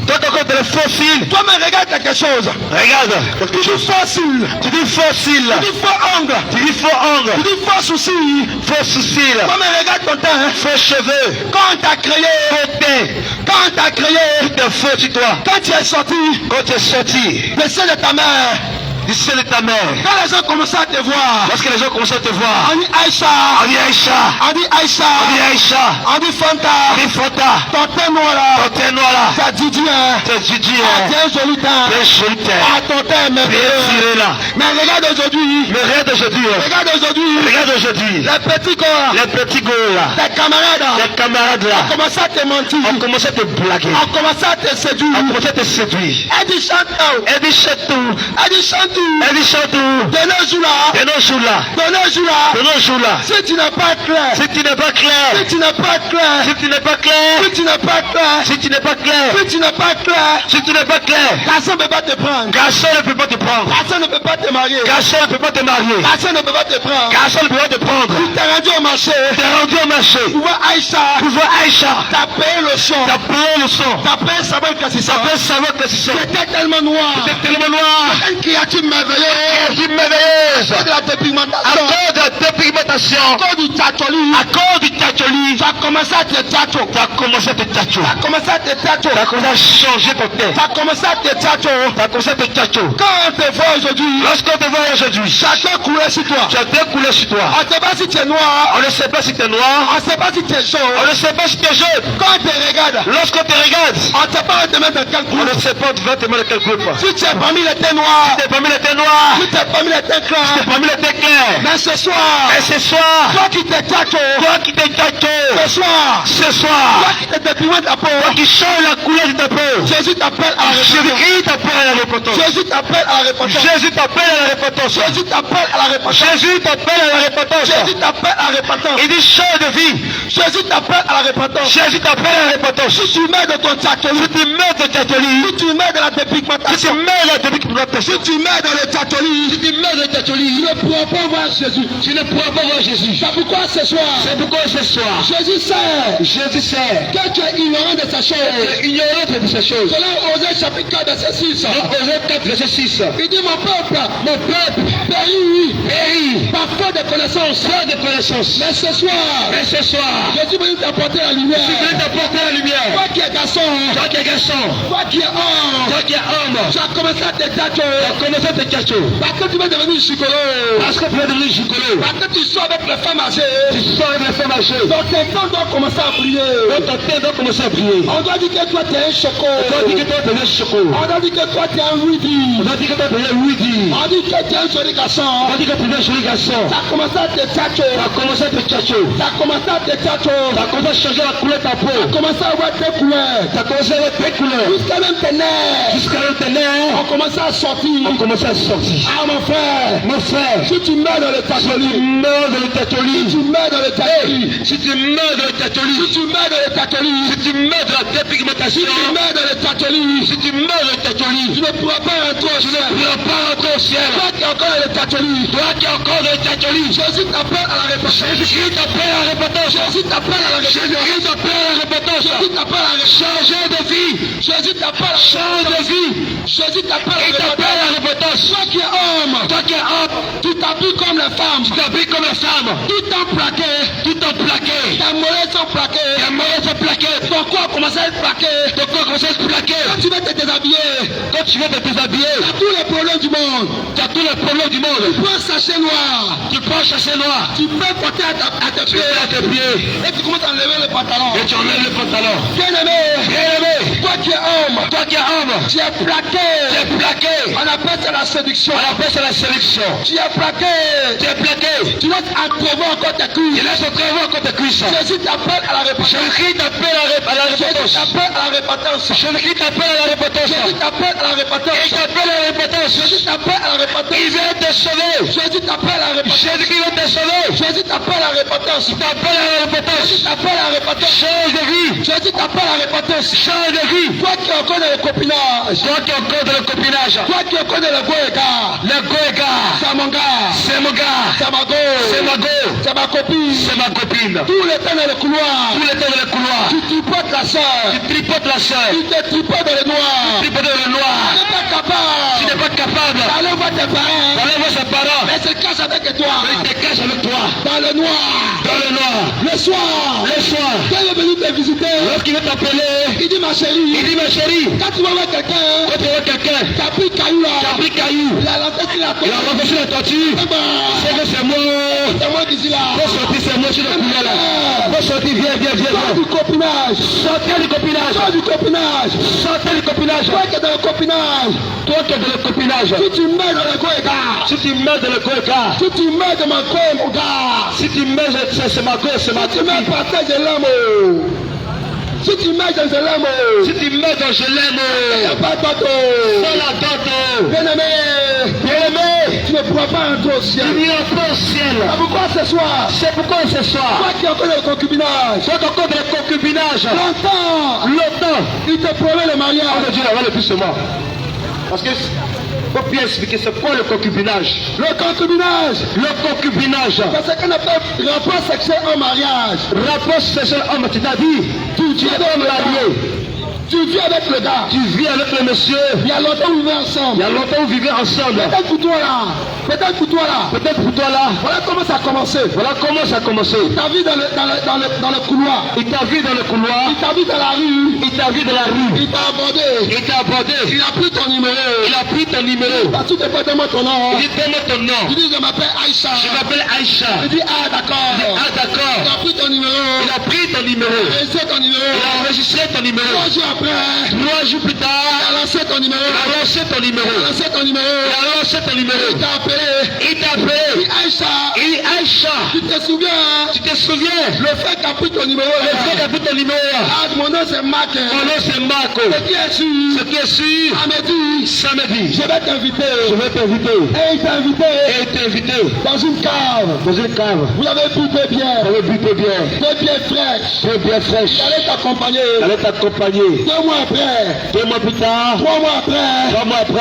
Toi qui as encore des fossiles. Toi mais regarde quelque chose. Regarde. Tu dis fossile. Tu dis fossile. Tu dis faux ongle. Tu dis faux angle. Tu dis faux soucis. Faux sourcils. Toi mais regarde ton teint. Hein. Faux cheveux. Quand on t'a créé. Faux teint. Quand on t'a créé. Tout est faux sur toi. Quand tu es sorti. Quand tu es sorti Le sein de ta mère. du sein de ta mère. Quand les gens commencent à te voir. Lorsque les gens commencent à te voir. On dit Aïcha. On dit Aïcha. On dit Aïcha. On dit Aïcha. On dit Fanta. On dit Fanta. Ton teint noir là. Ton teint noir là. Ça dit Dieu. Hein. C'est Didi. Ah, tu es un joli teint. Bien joli teint. Ah, ton teint est Bien merveilleux. tiré là. Mais regarde aujourd'hui. Mais regarde aujourd'hui. Regarde aujourd'hui. Regarde aujourd'hui. Les petits corps. Les petits gars là. Tes camarades. Les camarades là. On commence à te mentir. On commence à te blaguer. On commence à te séduire. On commence à te séduire. Elle dit chante. Elle dit chante. Elle dit chante. Elle dit chante. De nos jours là. De nos jours là. De nos jours là. De nos jours là. Si tu n'es pas clair. Si tu n'es pas clair. Si tu n'es pas clair. Si tu n'es pas clair. Si tu n'es pas clair. Si tu n'es pas clair. Si tu n'es pas clair. Si tu n'es pas clair. Garçon ne peut pas te prendre. Garçon ne peut pas te prendre. Garçon ne peut pas te marier. Garçon ne peut pas te marier. Garçon ne peut pas te prendre. Garçon ne peut pas te prendre. Tu t'es rendu au marché. T'es rendu au marché. Tu vois Aïcha. Tu vois Aïcha. T'as payé le son. T'as payé le son. T'as payé Sabin Kassissa. Ça peut savoir que c'est ça. C'était tellement noir. C'est tellement noir. Une créature merveilleuse. C'est merveilleuse. De la dépigmentation. À cause de la dépigmentation. À cause du tchatcholi. À cause du tchatcholi. Tu as commencé à te tchatcho. Tu as commencé à te tchatcho. Tu as commencé à te tchatcho. Tu as commencé à changer ton Tu tête. as commencé à te tchatcho. Tu as commencé à te tchatcho. Quand on te voit aujourd'hui, Lorsqu'on te voit aujourd'hui, chacun coulait sur toi. tu as deux couleurs sur toi. On ne sait pas si tu es noir. On ne sait pas si tu es noir. On ne sait pas si tu es On jaune. ne sait pas si tu es jaune. Quand on te regarde, Lorsqu'on te regarde, on ne sait pas on te met dans quel on groupe. ne sait pas tu vas te mettre dans quel groupe. Si tu es parmi les teints noirs, Tu es parmi les teints noirs. si tu es parmi les teints Tu es clairs, parmi les teints clairs. mais ce soir, Et ce soir, toi qui te tchatcho, toi qui t'es tchatcho, ce soir, ce toi soir, qui te dépigmentes ta peau, toi qui change la couleur de ta peau, Jésus t'appelle à la repentance. Jésus-Christ t'appelle à la repentance. Jésus t'appelle à la repentance. Jésus t'appelle à la repentance. Jésus t'appelle à la repentance. Jésus t'appelle à la repentance. Jésus t'appelle à la repentance. Il dit change de vie. Jésus t'appelle à la repentance. Jésus t'appelle à la repentance. Si tu mets de ton tchatcholi, Si tu mets de tchatcholi, si tu mets de la si tu dépigmentation, mets la dépigmentation, si tu mets dans le tchatcholi, si tu mets le tchatcholi, tu ne pourras pas voir Jésus. tu ne pourras pas voir Jésus. C'est pourquoi ce soir, C'est pourquoi ce soir, Jésus sait Jésus sait que tu es ignorant de ces choses. ignorant de ces choses. Cela Osée chapitre 4 verset 6. Osée 4 verset 6. Il dit mon peuple périt par faute de connaissance. Pas de connaissance. Mais ce soir, Mais ce soir, je suis venu t'apporter la lumière. tu viens t'apporter la lumière. Toi qui es garçon, Toi qui es garçon, toi qui es homme, toi qui es homme, tu as commencé à te tchatcho. tu as commencé à te tchatcho. Parce que tu vas devenir chicolo. Parce que tu vas devenir gigolo. Parce que tu sors avec les femmes âgées. Tu sors avec les femmes âgées. Donc tes temps doivent commencer à briller. Donc ton tête doit commencer à briller. On doit dire que toi tu es un choco. On doit dire que toi tu es un choco. On doit dire que toi tu es un rudy. On doit dire que toi tu es un Woody. On dit que tu es un joli garçon. On doit dire que tu es un joli garçon. Tu as commencé à te tchatcho. Tu as commencé à te tchatcho. Tu as commencé à te tchatcho. Tu as commencé à changer la couleur de ta peau. Tu as commencé à avoir tes couleurs. Tu as commencé à avoir tes couleurs. Jusqu'à même tes nerfs. Jusqu'à là tes nerfs On commence à sortir. ont commencé tu as sorti. Ah mon frère, Si tu meurs dans le catholique, si tu meurs dans le catholique, si tu meurs dans le catholique, si tu meurs dans le catholique, si tu meurs dans le catholique, si tu meurs dans la dépigmentation, si tu meurs dans le catholique, si tu meurs dans le catholique, tu ne pourras pas rentrer au tu ne ciel. pourras pas rentrer au ciel. Toi qui es encore dans le catholique, Toi qui es encore dans le catholique, Jésus t'appelle à la repentance. Jésus-Christ t'appelle à la repentance. Jésus t'appelle à la repentance. Jésus-Christ t'appelle à la repentance. Jésus t'appelle à la repentance. Changer de vie, Jésus t'appelle à la change de vie. Jésus t'appelle à Il la t'appelle à la repentance. Toi qui es homme, Toi qui es homme, tu t'habilles comme les femmes. tu t'habilles comme la femme. Tout en plaqué. Tout en plaqué. Tes mollets sont plaqués. Ta main est plaquée. Ton corps commence à être plaqué. Ton corps commence à être plaqué. Quand tu veux te déshabiller, Quand tu viens de te déshabiller, tu as tous les problèmes du monde. tu as tous les problèmes du monde. Tu peux sachet noir. Tu prends chasser noir. Tu peux porter à tes Tu mets à pieds. tes pieds. Et tu commences à enlever le pantalon. Et tu enlèves le pantalon. Bien aimé, Bien-aimé, toi qui es homme, toi qui es homme, tu es plaqué. tu es plaqué. On appelle ça la séduction. On appelle ça la sélection. Tu es plaqué. Tu es plaqué. Tu laisses entrevoir encore tes Tu cuisses. laisses entrevoir quand tes cuisses. Jésus t'appelle à la repentance. Jésus-Christ t'appelle à la Jésus repentance. t'appelle à la repentance. Jésus-Christ t'appelle à la repentance. Jésus t'appelle à la Il repentance. t'appelle à la repentance. Jésus t'appelle à la Il repentance. vient te sauver. Jésus t'appelle à la repentance. Jésus-Christ vient te sauver. Jésus t'appelle à la repentance. Il t'appelle à la repentance. Jésus t'appelle à la repentance. Change de vie. Jésus t'appelle à la repentance. Change de vie. Toi qui es encore dans le copinage. Toi qui es encore dans le copinage. Toi qui es encore dans le goéga. Le goéga. C'est mon gars. C'est mon gars. C'est ma go. C'est ma go. C'est ma copine. C'est ma copine. Tout le temps dans le couloir. Tous les temps dans le couloir. Tu tripotes la soeur. Tu tripotes la soeur. Tu te tripotes dans le noir. Tu tripotes dans le noir. Tu n'es pas Tu capable. n'es pas capable. Allez voir tes parents. Allez voir ses parents. Mais se cache avec toi. Il te cache avec toi. Dans le noir. Dans le noir. Le soir. Le soir. Quand il est venu te visiter. Lorsqu'il veut t'appeler, Il dit ma chérie. il dit ma chérie, Quand tu vas voir quelqu'un. quand tu vois quelqu'un, T'as pris caillou là. tu as pris caillou, Il a lancé sur la il a renversé la toiture, c'est que c'est moi. C'est moi qui suis là. Faut sortir, c'est moi, je suis le couloir là. Faut sortir, viens. Sors du copinage. Sortez du copinage. Sors du copinage. Sortez du copinage. Toi qui es dans le copinage. Toi qui es dans le copinage. Si tu mets dans le goéga. Si tu mets dans le goéga, Si tu mets dans ma goé, mon gars. si tu mets, c'est ma go, c'est ma Si tu mets copine. partage de l'amour. Si tu mets dans l'amour. Si tu mets dans je Il n'y a l'aime, pas d'autre. c'est la date. Bien aimé. Bien-aimé, Tu ne pourras pas entrer au tu ciel. n'iras pas au ciel. C'est pourquoi ce soir. C'est pourquoi ce soir, Toi qui es encore dans le concubinage. toi qui es encore dans le concubinage, Longtemps. Il te promet le on mariage. me dit là-bas le plus seulement. Parce que faut bien expliquer c'est quoi le concubinage. Le concubinage. Le concubinage, C'est ce qu'on appelle rapport sexuel en mariage. rapport sexuel homme, c'est-à-dire tu es homme marié, Tu vis avec le gars. tu vis avec le monsieur, Il y a longtemps vous vivez il y ensemble. a longtemps vous vivez ensemble. Peut-être pour toi là. Peut-être pour toi là. Peut-être pour toi là, Voilà comment ça a commencé. voilà comment ça a commencé. Il t'a vu dans le couloir. Il t'a vu dans le couloir, Il t'a vu dans la rue. il t'a vu dans la rue, Il t'a abordé. il t'a abordé, Il a pris ton numéro. il a pris ton numéro, Parce que tu te fais demander ton nom. il dit donne-moi ton nom, Tu dis je m'appelle Aïcha. je m'appelle Aïcha. Il dit ah d'accord. Ah Il d'accord, a pris ton numéro. il a pris ton numéro, Il a lancé ton numéro. il a enregistré ton numéro. 3 jours après. 3 jours plus Il tard, a lancé ton numéro. il a lancé ton numéro, Il a lancé ton numéro. il a lancé ton numéro, Il t'a appelé. il t'a Il dit appelé, Aïcha. il dit Aïcha, Tu te souviens. tu te souviens, Le fait qu'a pris ton numéro. le fait qu'a pris ton numéro, Ah, mon nom c'est Marc. mon nom c'est Marco, Ce qui est sûr. ce qui est sûr, Samedi. samedi, Je vais t'inviter. je vais t'inviter, Et il t'a invité et il t'a invité dans une cave. dans une cave, Vous avez bu deux bières. avec buter bien, Deux bières fraîches. très bien fraîche, Il allait t'accompagner. elle est accompagnée. 2 mois après. 2 mois plus tard, 3 mois après. 3 mois après,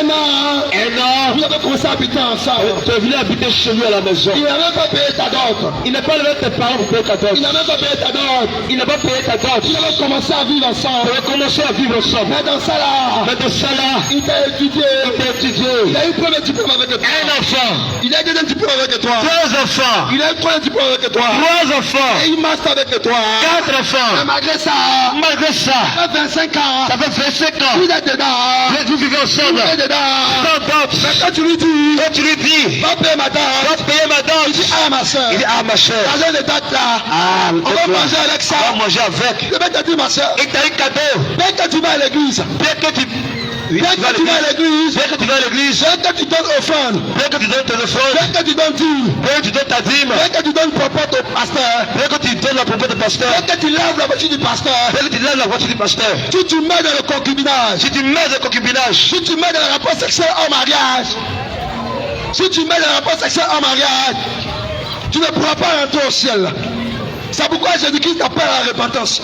1 an. un an, Vous avez commencé à habiter ensemble. tu es venu habiter chez lui à la maison. Il n'a même pas payé ta dot. Il n'a pas levé tes parents pour payer ta dot. Il n'a même pas payé ta dot. Il n'a pas payé ta dot. Vous avez commencé à vivre On ensemble. a commencé à vivre ensemble. Mais dans ça là, Mais de ça là, il t'a étudié. il a étudié. Il a eu premier diplôme avec toi. Un enfant, Il a eu deuxième diplôme avec toi. 2 enfants, Il a eu troisième diplôme avec toi. 3 enfants, Et il master avec toi. 4 Mais enfants. malgré ça, Malgré ça, ça fait 25 ans. ça fait 25 ans. Vous êtes dedans. Vous vivez ensemble. Vous êtes dedans. Sans dot. Mais quand tu lui dis, Quand tu lui dis, va payer ma dot. va payer ma dot, Il dit, ah ma soeur, il dit, ah ma chère, l'argent de dot là, ah, on va manger avec ça. on va manger avec. Je vais te dire ma soeur, Il t'a un cadeau. dès que tu vas à l'église, Bien que tu, dès que tu vas à l'église, bien que tu vas à l'église, dès que tu donnes offrande, bien que tu donnes ton offrande, dès que tu donnes dîme, bien que tu donnes ta dîme, dès que tu donnes popote au pasteur, bien que tu donnes la proposition de pasteur, dès que tu laves la voiture du pasteur, bien que tu lèves la voiture du pasteur, si tu mets dans le concubinage, si tu mets le concubinage, si tu mets des rapports sexuels en mariage, si tu mets des rapports sexuels en mariage, tu ne pourras pas rentrer au ciel. C'est pourquoi Jésus-Christ t'appelle à la repentance.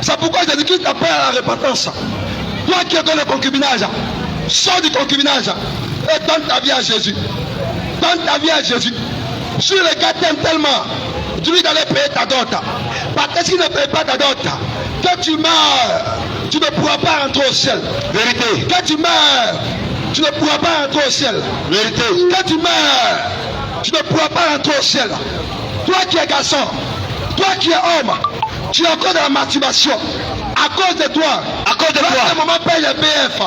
C'est pourquoi Jésus-Christ t'appelle à la repentance. Toi qui es dans le concubinage, sors du concubinage et donne ta vie à Jésus. Donne ta vie à Jésus. Si le gars t'aime tellement, tu lui dois payer ta dot. Parce que s'il ne paye pas ta dot, quand tu meurs, tu ne pourras pas rentrer au ciel. vérité, Quand tu meurs, tu ne pourras pas rentrer au ciel. vérité, Quand tu meurs, tu ne pourras pas rentrer au ciel. Toi qui es garçon, toi qui es homme, tu es encore dans la masturbation. À cause de toi, lorsque maman paye le BF,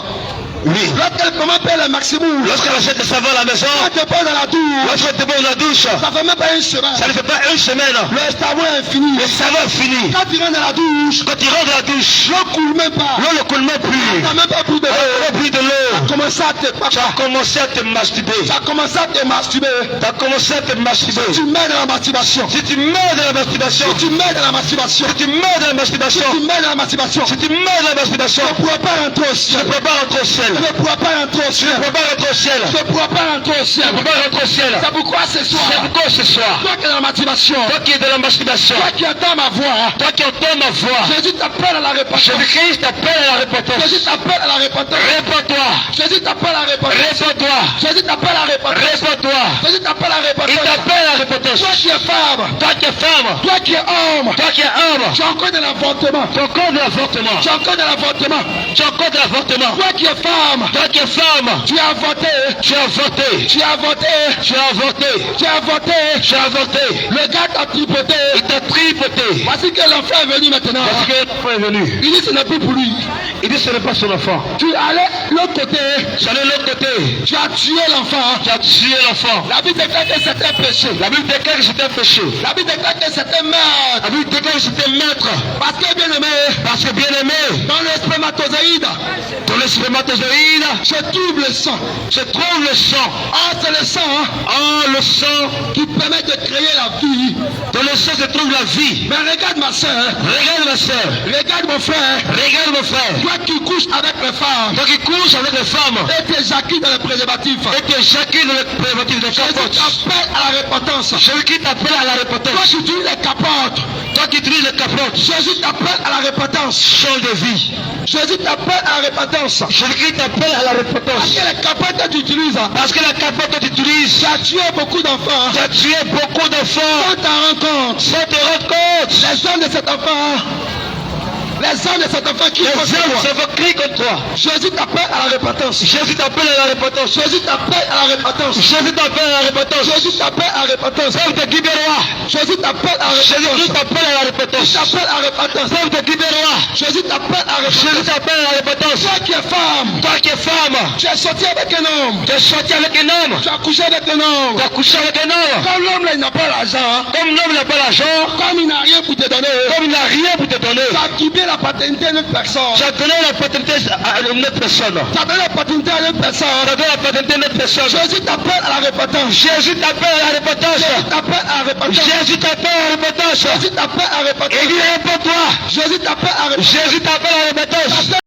oui. lorsque maman paye le maximum, Lorsqu'on achète le savon à la maison, quand tu poses dans la douche, lorsqu'on te met dans la douche, ça fait même pas une semaine. ça ne fait pas une semaine. Le savon est fini. Le savon est fini. Quand tu rentres dans la douche, Quand tu rentres dans la douche, l'eau coule même pas. l'eau ne coule même plus. Tu n'as même pas pris de On l'eau. n'a plus de l'eau. Tu as commencé à te Tu as commencé à te masturber. Tu as commencé à te masturber. Tu as commencé à te masturber. Tu mets dans la masturbation. Si tu meurs dans la masturbation, Si tu mets dans la masturbation. si tu meurs dans la masturbation, Si tu mets dans la masturbation. si tu meurs dans la masturbation, Tu ne pourras pas rentrer au tu ciel. ne peux pas rentrer au ciel. Tu ne pourras pas rentrer au Tu ciel. ne peux pas rentrer au ciel. Tu ne pourras pas rentrer au ciel. Tu ne peux pas rentrer au ciel. C'est pourquoi ce soir, C'est pourquoi ce soir, toi qui es dans la masturbation, toi qui es dans la masturbation, toi qui entends ma voix, toi qui entends ma voix, Jésus t'appelle à la repentance. Jésus-Christ t'appelle à la repentance. Jésus t'appelle à la repentance. Réponds-toi. Jésus t'appelle à la repentance. Réponds-toi. Jésus t'appelle à la repentance. Réponds-toi. Jésus t'appelle à la Il repentance. t'appelle à la repentance. Toi qui es femme, Toi qui es femme, toi qui es homme, toi qui es homme, tu es encore dans l'avortement. tu es encore de l'avortement. Tu es encore dans l'avortement. Tu es encore de l'avortement. Toi qui es femme, Toi qui es femme, tu as avorté. tu as avorté. Tu as avorté. Tu as avorté. Tu as avorté. Tu as avorté. Le gars t'a tripoté. Il t'a tripoté. Voici que l'enfant est venu maintenant. Parce que l'enfant est venu. Il dit ce n'est plus pour lui. Il dit ce n'est pas son enfant. Tu es allé l'autre côté. Tu es allé de l'autre côté. Tu as tué l'enfant. Tu as tué l'enfant. La Bible déclare que c'est un péché. La Bible déclare que c'est un péché. La Bible déclare que c'est un meurtre. La Bible déclare que c'est un maître. Parce que bien aimé, Parce que bien aimé, dans le spermatozoïde, dans le spermatozoïde, je trouve le sang. se trouve le sang. Ah, c'est le sang Oh, le sang. qui permet de créer la vie. Dans le sang se trouve la vie. Mais regarde ma soeur, Regarde ma soeur. regarde mon frère. Regarde mon frère. Toi qui couches avec les femmes Toi qui couches avec les femmes et tu éjacules dans le préservatif. et que chacun de les préservatifs de Jésus capote. t'appelle à la repentance. Celui qui t'appelle à la Toi repentance. qui utilises les capotes. Toi qui utilises les capotes. Jésus t'appelle à la repentance. Change de vie. Jésus t'appelle à la repentance. Celui qui t'appelle à la Parce repentance. que les capotes que tu utilises, Parce que la capote que tu utilises, tu as tué beaucoup d'enfants. tu as tué beaucoup d'enfants Sans t'en rendre compte. sans te rendre compte. Les hommes de cet enfant, les hommes de cet enfant qui Les font hommes toi. se vont crier contre toi. Jésus t'appelle à la repentance. Jésus t'appelle à la repentance. Jésus t'appelle à la repentance. Jésus t'appelle à la repentance. Jésus t'appelle à la repentance. Peuple de Guibérois. Jésus t'appelle à la Jésus-Christ repentance. t'appelle à la Il repentance. t'appelle à la repentance. Peuple de Guibérois. Jésus t'appelle à la Jésus repentance. t'appelle à la repentance. Toi qui es femme, Toi qui es femme, tu es sorti avec un homme. tu es sorti avec un homme. Tu as couché avec un homme. Tu as couché avec un homme. Comme l'homme là, il n'a pas l'argent. Comme l'homme n'a pas l'argent, Comme il n'a rien pour te donner. comme il n'a rien pour te donner, Tu as attribué la paternité à une personne. tu as donné la paternité à une autre personne. Tu as donné la paternité à une personne. Tu as donné la paternité à une autre personne. Jésus t'appelle à la repentance. Jésus t'appelle à la repentance. Jésus t'appelle à la repentance. Jésus t'appelle à la repentance. Jésus t'appelle à la repentance. Et il répond toi. Jésus t'appelle à la repentance. Jésus t'appelle à la repentance.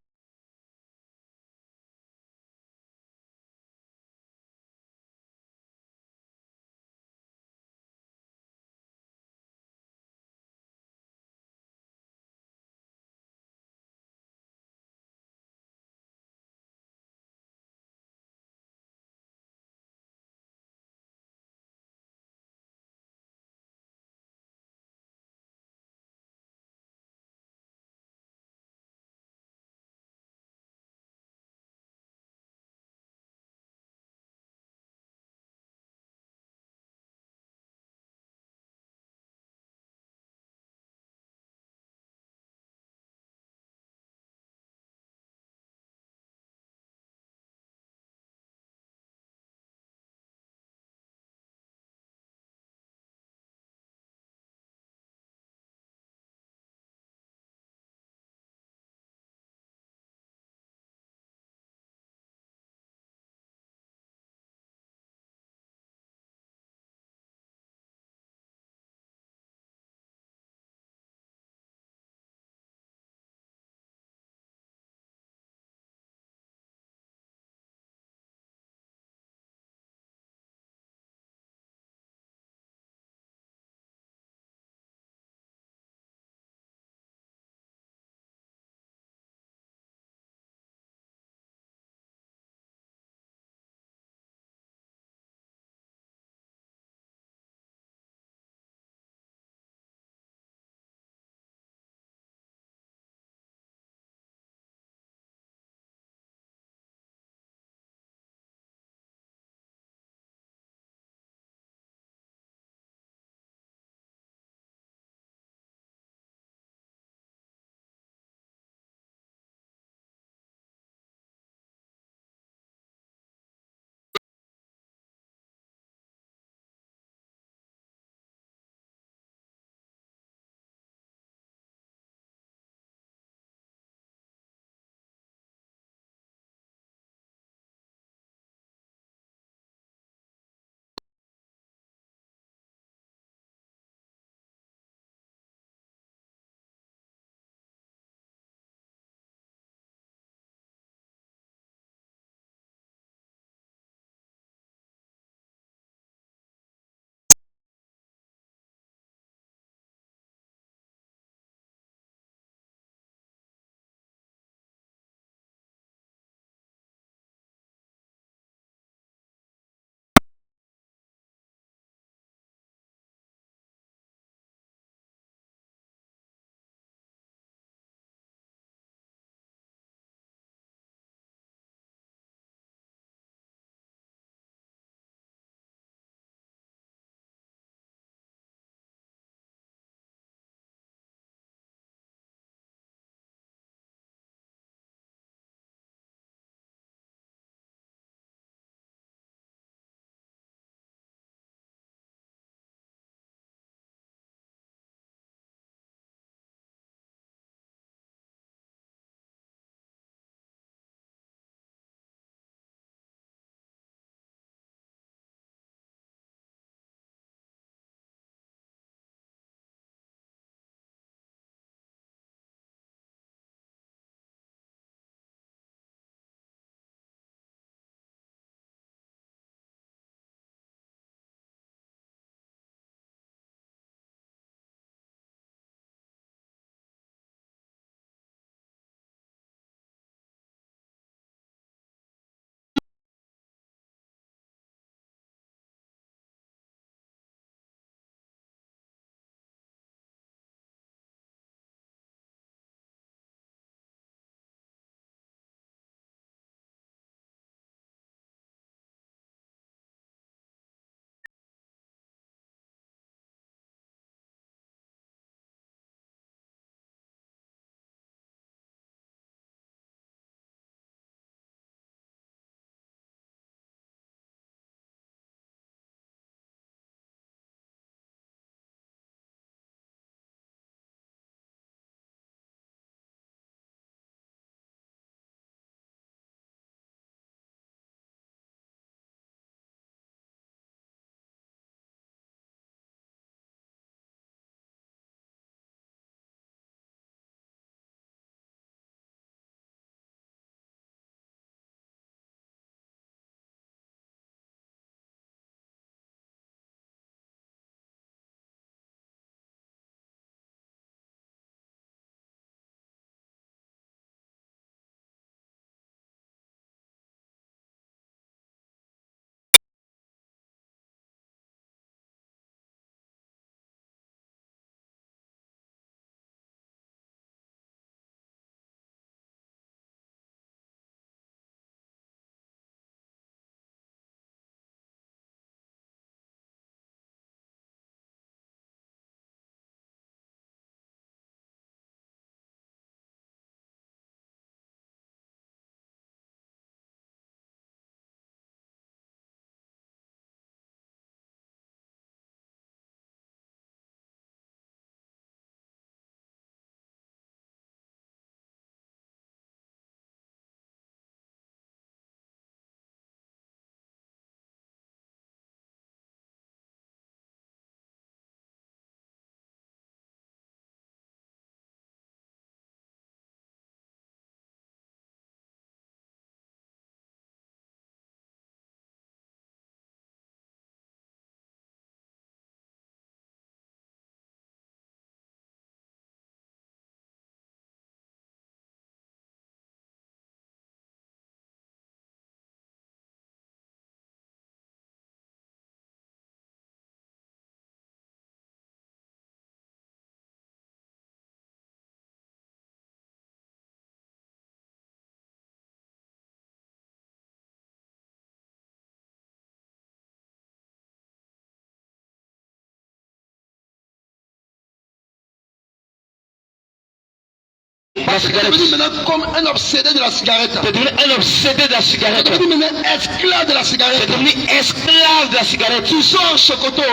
Parce que tu es devenu maintenant comme un obsédé de la cigarette. Tu es devenu un obsédé de la cigarette. Tu es devenu maintenant esclave de la cigarette. Tu es devenu esclave de la cigarette. Tu sors en chocoto.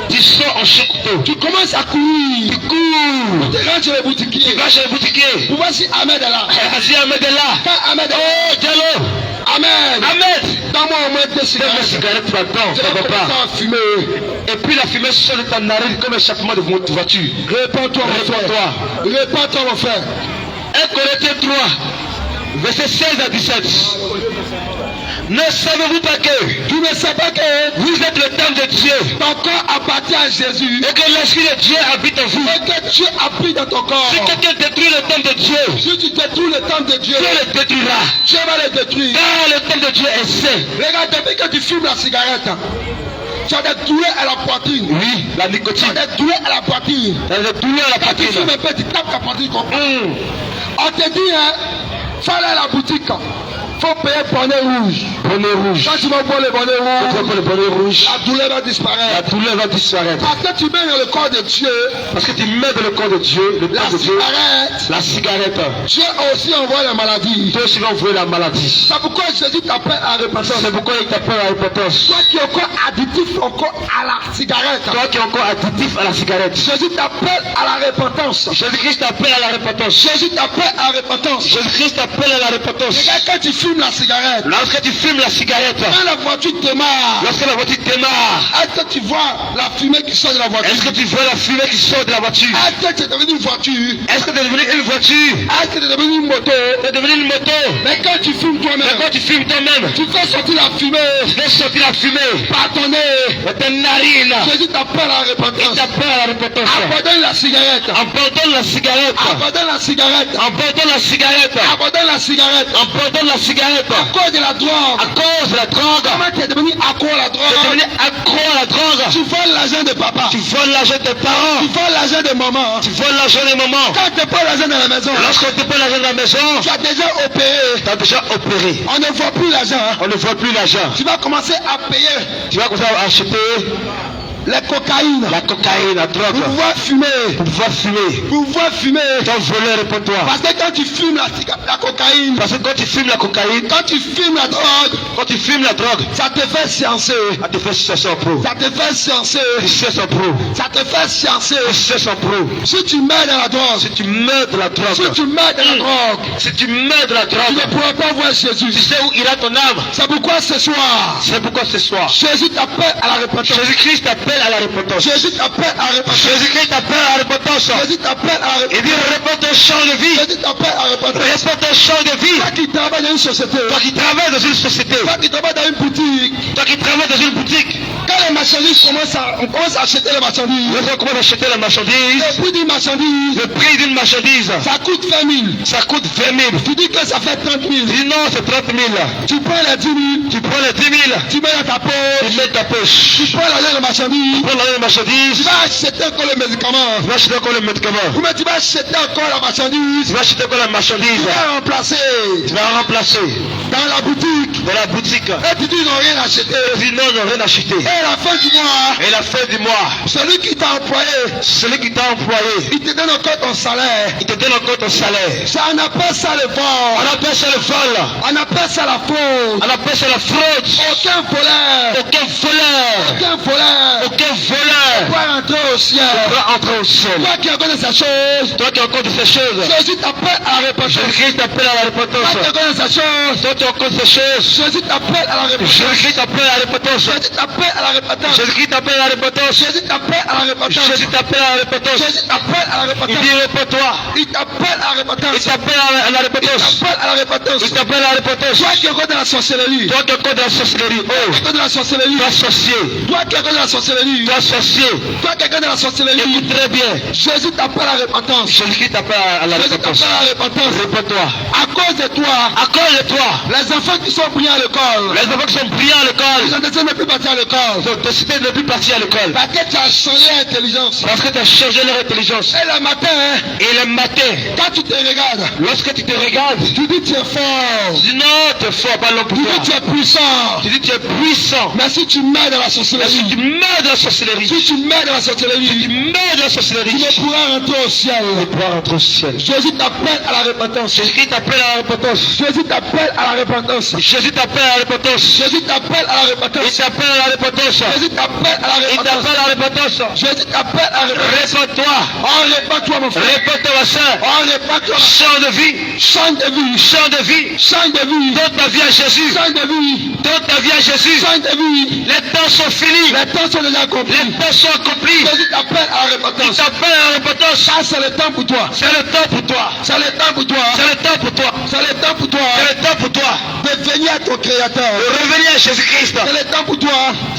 Tu sors en chocoto. Tu commences à courir. Tu cours. Tu rentres chez les boutiquiers. Tu vas chez le boutiquier. Pour voir si Ahmed est là. Si Ahmed est là. Quand Ahmed est là. Oh, Diallo. Ahmed. Ahmed. Donne-moi au moins 2 Donne cigarettes. la cigarette, tu attends. Je Ça vais va pas. commencer à fumer. Et puis la fumée sort de ta narine comme échappement de voiture. Réponds-toi, mon frère. Réponds-toi. Réponds-toi, mon frère. 1 Corinthiens 3, versets 16 à 17. Ne savez-vous pas que Tu ne sais pas que vous êtes le temple de Dieu ton corps appartient à Jésus et que l'Esprit de Dieu habite en vous? et que Dieu habite dans ton corps. Si quelqu'un détruit le temple de Dieu, Si tu détruis le temple de Dieu, Dieu le détruira. Dieu va le détruire. Car le temple de Dieu est saint. Regarde, depuis que tu fumes la cigarette, tu as des douleurs à la poitrine. Oui, la Tu as nicotine. des douleurs à la poitrine. La douleur à la Quand tu fumes poitrine. un peu, tu tapes ta poitrine comme On te dit, hein, faut aller à la boutique. Faut payer bonnet rouge. Bonnet rouge. Quand tu vas boire le bonnet Tu rouge, prends le bonnet rouge. la douleur va La disparaître. douleur va disparaître. Parce que tu mets dans le corps de Dieu Parce que tu mets dans le corps de Dieu, le la temple de Dieu, cigarette. la cigarette. Dieu aussi envoie la maladie. Toi aussi va envoyer la maladie. C'est pourquoi Jésus t'appelle à repentance. C'est pourquoi il t'appelle à la repentance. Toi qui es encore additif encore à la cigarette. Toi qui es encore additif à la cigarette. Jésus t'appelle à la repentance. Jésus-Christ t'appelle à la repentance. Jésus t'appelle à la repentance. Jésus-Christ t'appelle à la repentance. Regarde quand tu fumes la cigarette. Lorsque tu fumes la cigarette, Quand la voiture démarre, lorsque la voiture démarre, est-ce que tu vois la fumée qui sort de la voiture? est-ce que tu vois la fumée qui sort de la voiture? Est-ce que tu es devenu une voiture? Est-ce que tu es devenu une voiture? Est-ce que tu es devenu une moto? Tu es devenu une moto? Mais quand tu fumes Mais toi-même, quand tu fumes toi-même, tu fais sortir la fumée tu laisses sortir la fumée par ton nez. de ta narine. Jésus t'appelle à la Il repentance. t'appelle à la repentance. Abandonne la cigarette. Abandonne la cigarette. Abandonne la cigarette. Abandonne la cigarette. Abandonne la cigarette. Abandonne la cigarette. À cause de la drogue. À cause de la drogue. Comment tu es devenu accro à la Tu es devenu drogue? accro à la drogue. Tu voles l'argent de papa. Tu voles l'argent de tes parents. Tu voles l'argent de maman. Tu voles l'argent des mamans. Quand tu prends l'argent de la maison, Lorsqu'on te prend l'argent de la maison, tu as déjà opéré. tu as déjà opéré. On ne voit plus l'argent. On ne voit plus l'argent. Tu vas commencer à payer Tu vas commencer à acheter les cocaïnes. la cocaïne, la drogue. Pour pouvoir fumer. Pour pouvoir fumer. Pour pouvoir fumer. Ton voleur, réponds-toi. Parce que quand tu fumes la cocaïne, Parce que quand tu fumes la cocaïne, quand tu fumes la drogue, quand tu fumes la drogue, ça te fait sciencer. ça te fait chercher en pro. Ça te fait sciencer. Tu cherches en pro. Ça te fait sciencer. Tu cherches en pro. Si tu meurs dans la drogue, Si tu meurs de la si drogue, tu meurs dans la drogue, si tu meurs de la tu drogue, ne pourras pas voir tu Jésus. sais où ira ton âme. C'est pourquoi ce soir, C'est pourquoi ce soir, Jésus t'appelle à la repentance. Jésus-Christ t'appelle à la repentance. Jésus t'appelle à la repentance. Jésus-Christ t'appelle à la repentance. Jésus t'appelle à la Il repentance. dit réponds ton champ de vie. Jésus t'appelle à la repentance. Réponds ton champ de vie. Toi qui travailles dans une société, Toi qui travailles dans une société, toi qui travailles dans une boutique, toi qui travailles dans une boutique, quand les marchandises on commence à acheter les marchandises, lorsqu'on commence à acheter la marchandise, le prix d'une marchandise, le prix d'une marchandise, ça coûte 20 000. ça coûte 20 000. Tu dis que ça fait 30 000. Dis non, c'est 30 000. Tu prends les 10 000, Tu prends les 10 000, tu mets dans ta tu poche, mets ta poche. tu prends l'argent de la marchandise, Tu prends la tu marchandise, vas acheter encore le médicament. tu vas acheter encore le médicament. Ou bien tu vas acheter encore la marchandise, Tu vas acheter encore la tu marchandise. vas remplacer Tu vas remplacer dans la boutique. dans la boutique. Et tu dis ils n'ont rien acheté. Tu dis non, non, rien acheté. Et à la fin du mois, Et la fin du mois, celui qui t'a employé, celui qui t'a employé, il te donne encore ton salaire. il te donne encore ton salaire. Ça, on appelle ça le On vol. appelle ça le vol. On appelle ça la faute. On appelle ça la fraude. Aucun voleur, Aucun voleur. aucun voleur Aucun voleur peut entrer au ciel. doit entrer au ciel. Toi qui connais ces choses, Toi qui as encore de ces choses, Jésus t'appelle à la repentance. Jésus-Christ t'appelle à la Toi qui repentance. connais ces choses, Toi qui as encore de ces choses, Jésus t'appelle à la repentance. Jésus-Christ t'appelle à la repentance. Jésus t'appelle à la repentance. Jésus-Christ t'appelle à la repentance. Jésus t'appelle à la repentance. Jésus t'appelle à la repentance. Jésus t'appelle à la Il repentance. dit réponds-toi. Il t'appelle à la Il repentance. t'appelle à la Il repentance. t'appelle à la repentance. Il t'appelle à la repentance. Toi qui es encore dans la sorcellerie. Toi qui as encore de la sorcellerie. Oh, Toi de la sorcellerie. toi sorcier. Toi qui es encore dans la sorcellerie. Toi sorcier. Toi qui es encore dans la sorcellerie. Écoute très bien. Jésus t'appelle à la repentance. Jésus-Christ t'appelle à la Jésus repentance. t'appelle à la repentance. Réponds-toi. À cause de toi, À cause de toi, les enfants qui sont pris à l'école, les enfants qui sont brillants à l'école, ils ont décidé de ne plus partir à l'école. ils ont décidé de ne plus partir à l'école. Parce que tu as changé l'intelligence. Parce que tu as changé leur intelligence. Et le matin, Et le matin, quand tu te regardes, lorsque tu te regardes, tu dis tu es fort. tu dis non, tu es es fort, pas long pour Tu toi. dis tu es puissant. Tu dis tu es puissant. Mais si tu mets dans la Mais si tu sorcellerie, meurs de la sorcellerie, si tu mets dans la si tu sorcellerie, meurs de la tu sorcellerie, ne pourras rentrer au ciel. tu pourras rentrer au ciel. Jésus t'appelle à la repentance. Jésus t'appelle à la repentance. Jésus t'appelle à la repentance. Jésus t'appelle à la repentance. Jésus t'appelle à la Il repentance. t'appelle à la repentance. Jésus t'appelle à la Il repentance. t'appelle à la repentance. Jésus t'appelle à la repentance. Réponds-toi. Oh, répands-toi mon frère. Réponds-toi ma soeur. Oh, répands-toi. Chant de vie. Change de vie. Chant de vie. Change de vie. Donne ta vie à Jésus. Change de vie. Donne ta vie à Jésus. Change de vie. Les temps sont finis. Les temps sont déjà accomplis. Les temps sont accomplis. Jésus t'appelle à la Il repentance. t'appelle à la repentance. Ça, c'est le temps pour toi. C'est le temps pour toi. C'est le temps pour toi. C'est le temps pour toi. C'est le temps pour toi C'est le temps pour toi. de venir à ton Créateur. De revenir à Jésus-Christ. C'est le temps pour toi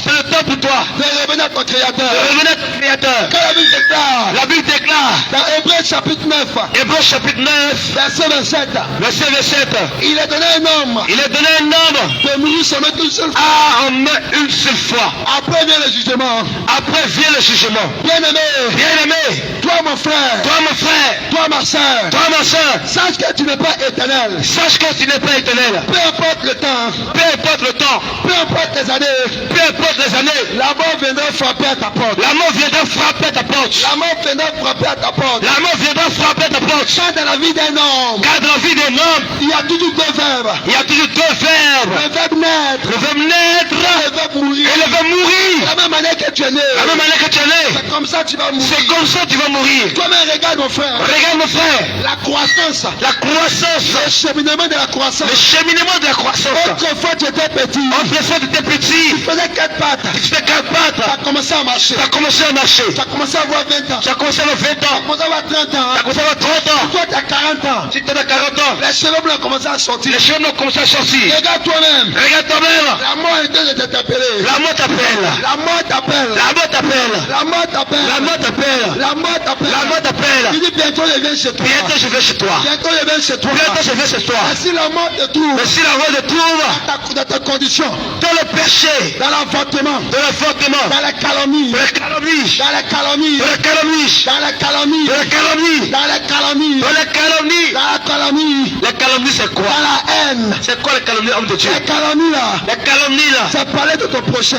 C'est le temps pour toi. de revenir à ton Créateur. De revenir à ton Créateur. Quand la Bible déclare La Bible déclare, dans Hébreux chapitre 9, Hébreux chapitre 9, verset 27, verset 27, il est donné un homme il est donné un homme de mourir seulement une seule fois. à en mettre une seule fois. Après vient le jugement. Après vient le jugement. Bien-aimé, Bien-aimé, toi mon frère, toi mon frère, toi ma soeur, toi ma soeur, sache que tu n'es pas éternel. sache que tu n'es pas éternel. Peu importe le temps, Peu importe le temps, peu importe les années, peu importe les années, la mort viendra frapper à ta porte. la mort viendra frapper ta porte. La mort viendra frapper à ta porte. La mort viendra frapper ta porte. Car dans la vie d'un homme, Car dans la vie d'un homme, il y a toujours deux verbes. il y a toujours deux verbes. Le verbe naître Le verbe naître et le verbe mourir. et le verbe mourir. De la même manière que tu es né, La même manière que tu es né, c'est comme ça que tu vas mourir. c'est comme ça que tu vas mourir. Toi-même, regarde mon frère, Regarde mon frère, la croissance, la croissance, le cheminement de la croissance. le cheminement de la croissance. Autrefois, tu étais petit, Autrefois tu étais petit, tu faisais 4 pattes, tu fais 4 tu pattes, as commencé à marcher, tu as commencé à marcher, tu as commencé à avoir 20 ans, tu as commencé à avoir 20 tu as ans, commencé à avoir 30 tu as ans, commencé à avoir 30 ans, toi tu as 40 ans, si tu as 40 ans, les cheveux blancs ont commencé à sortir. les cheveux ont commencé à sortir. Regarde toi-même, Regarde toi-même, la mort est en train de t'appeler. la mort t'appelle, La mort t'appelle. la mort t'appelle, La mort t'appelle. la mort t'appelle, La mort t'appelle. la mort Il t'appelle. dit bientôt je viens chez toi. Bientôt je vais chez toi, Bientôt je viens chez toi. bientôt je vais chez toi. Et si la mort te trouve Mais si la mort te trouve dans ta condition, dans le péché, dans l'avortement, dans l'avortement, dans la calomnie, dans la calomnie, dans la calomnie, dans la calomnie, dans la calomnie, dans la calomnie, dans la calomnie, dans la calomnie. dans la calomnie, La calomnie c'est quoi? dans la haine. C'est quoi la calomnie, homme de Dieu? La calomnie là, La calomnie là, c'est parler de ton prochain.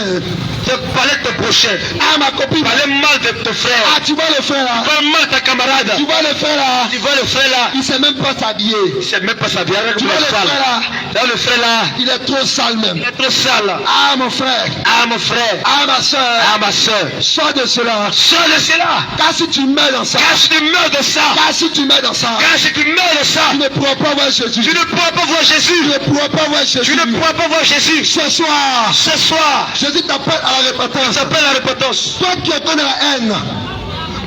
c'est parler de ton prochain, Ah ma copine, parler mal de ton frère, ah tu vois le frère là, parler mal de ta camarade, tu vois le frère là, tu vois le frère là, il sait même pas s'habiller. il sait même pas sa vie, avec Tu le vois le sale. frère là, Là, le frère là, il est trop sale même. il est trop sale. Ah mon frère, Ah mon frère, ah ma soeur, ah ma soeur, sors de cela. sors de cela, Car si tu meurs dans ça, car si tu meurs de ça, car si tu meurs dans ça, car si tu meurs de ça, tu ne pourras pas voir Jésus. tu ne pourras pas voir Tu Jésus, ne pourras pas voir Jésus. tu ne pourras pas voir Jésus. Ce soir, Ce soir, Jésus t'appelle à la repentance. ça s'appelle la repentance. Toi qui es encore dans la haine,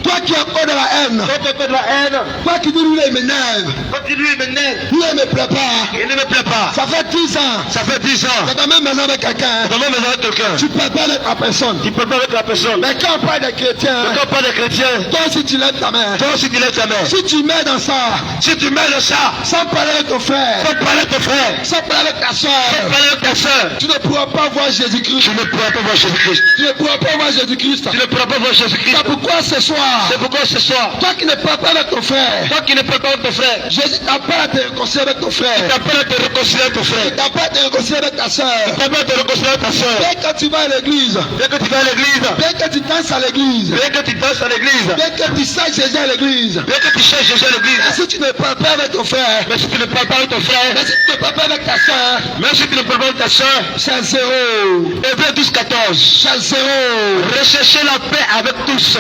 toi qui es encore dans la haine, Quand tu fais de la haine, toi qui dis lui il m'énerve, continue, il m'énerve, lui il me plaît pas. il ne me plaît pas. Ça fait 10 ans, Ça fait 10 ans, tu es dans même maison avec quelqu'un, comment me avec quelqu'un? tu peux pas avec la personne. Tu peux pas avec la personne. Mais quand on parle des chrétiens, Quand pas de chrétien, toi si tu lèves ta main, toi aussi tu lèves ta main. si tu mets dans ça, Si tu mets de ça, sans parler avec ton frère, faut parler de ton frère, sans parler avec ta faut soeur, parler avec ta soeur. tu ne pourras pas voir Jésus-Christ. Tu ne pourras pas voir Jésus-Christ. Tu ne pourras pas voir Jésus-Christ. Tu ne pourras pas voir Jésus-Christ. C'est pourquoi ce soir, C'est pourquoi ce soir, toi qui ne parles pas avec ton frère, toi qui ne parles pas avec ton frère, Jésus t'appelle à te réconcilier avec ton frère. t'appelles à te réconcilier avec ton frère. Il t'appelle à te réconcilier avec ta soeur. T'appelles à te réconcilier avec ta soeur. Bien que tu vas à l'église, Bien que tu vas à l'église, bien que tu danses à l'église, bien que tu danses à l'église, bien que tu saches Jésus à l'église, bien que tu cherches Jésus à mais l'église, si tu ne parles pas avec ton frère, mais si tu ne parles pas avec ton mais frère, si tu ne parles pas avec ta soeur, même si tu ne parles pas avec ta soeur, c'est zéro. Hébreux 12, 14. C'est zéro. Recherchez la paix avec tous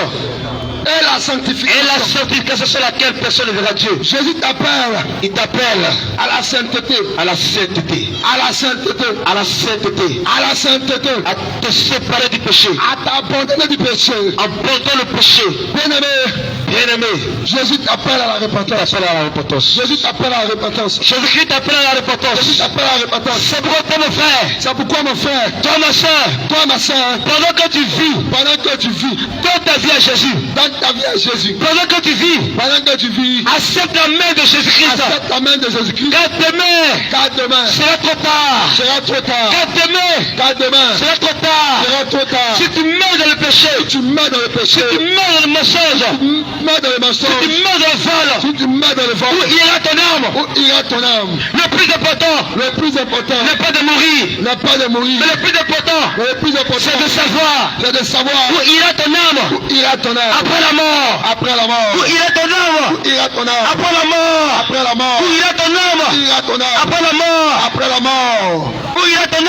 Et la et sanctification. la sanctification sur laquelle personne ne verra Dieu. Jésus t'appelle Il t'appelle à la sainteté, à la sainteté, à la sainteté, à la sainteté, à la sainteté, à te séparer du péché, à t'abandonner du péché. abandonne le péché. Bien-aimé, Bien-aimé, Jésus t'appelle à la repentance. t'appelle à la repentance. Jésus t'appelle à la repentance. Jésus-Christ t'appelle à la repentance. Jésus t'appelle à la repentance. C'est pour te mon frère, C'est pourquoi mon frère, toi ma soeur, toi ma soeur, pendant que tu vis, donne ta vie à Jésus, ta vie à Jésus. pendant que tu vis, accepte la main de Jésus-Christ. Accepte la main de Jésus-Christ. Car demain sera trop tard. Car demain sera trop tard. Si tu meurs dans le péché, si tu meurs dans le mensonge, si tu meurs dans le vol, où ira ton âme? Le plus important n'est pas de mourir, mais le plus important c'est de savoir où ira ton âme après la mort. Où ira ton âme après la mort. Où ira ton âme après la mort. Où ira ton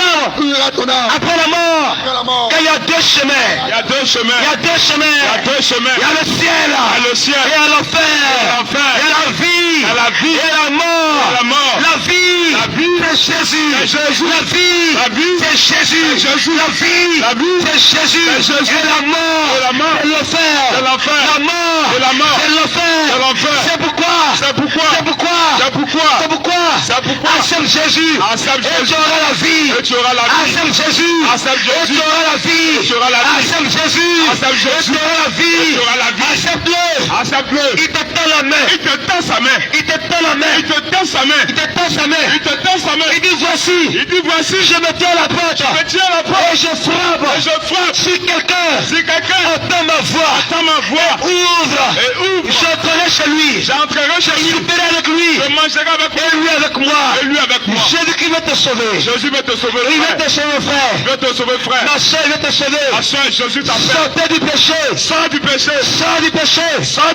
âme après la mort. Car il y a deux chemins. Il y a deux chemins. Il y a le ciel. Et à l'enfer. Il y a la vie. Et la mort. La vie, c'est Jésus. La vie, c'est Jésus. La vie, c'est Jésus. Et la mort, c'est l'enfer. La mort, c'est l'enfer. C'est pourquoi accepte Jésus. Et tu auras la vie. Accepte Jésus. Et tu auras la vie. Accepte Jésus. Et tu auras la vie. Accepte-le. Il te tend la main. Il te tend sa main. Il dit voici, je me tiens à la porte. Et je frappe. Si quelqu'un entend ma voix, ouvre. J'entrerai chez lui. Je souperai avec lui. Je mangerai avec lui. Et lui avec moi. Jésus-Christ va te sauver. Jésus va te sauver. Il va te sauver, frère. Il va te sauver, frère. Ma soeur, il va te sauver. Ma soeur, Jésus t'appelle. Sortez du péché. Sors du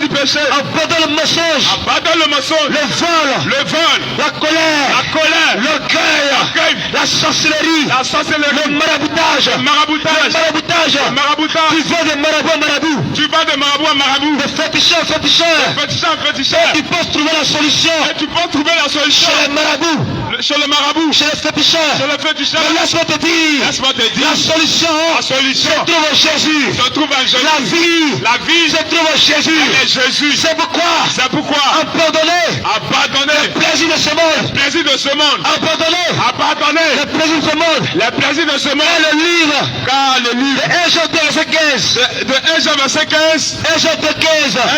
péché. Abandonne le mensonge. Le vol. La colère. L'orgueil. La sorcellerie. Le maraboutage. Tu vas de marabout à marabout. De féticheur. Et tu peux trouver la solution. Chez le marabout. Chez le féticheur. Mais laisse-moi te dire. La solution se trouve en Jésus. La vie se trouve en Jésus. C'est pourquoi abandonner le plaisir de ce monde. Abandonner le plaisir de ce monde. Car le livre de 1 Jean 2 verset 15. De 1 Jean verset 15. 1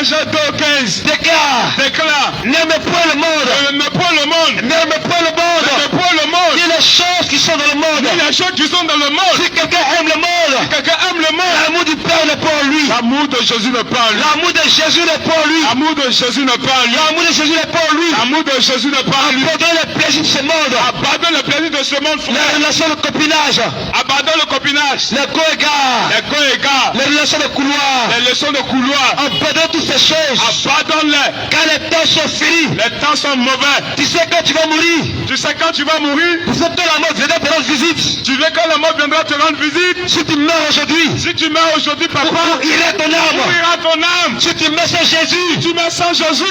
Jean 2 15. Déclare. N'aimez point le monde. Ni les choses qui sont dans le monde. Si quelqu'un aime le monde, l'amour du Père n'est pas en lui. L'amour de Jésus n'est pas en lui. L'amour de Jésus n'est pas en lui. Abandonne le plaisir de ce monde. Les relations de copinage. Les co-égard. Les relations de couloir. Abandonne toutes ces choses. Car les temps sont finis. Les temps sont mauvais. Tu sais quand tu vas mourir. Tu sais quand tu vas mourir. Tu sais quand la mort viendra te rendre visite. Tu veux quand la mort viendra te rendre visite. Si tu meurs aujourd'hui, papa, où ira ton âme? Si tu meurs sans Jésus,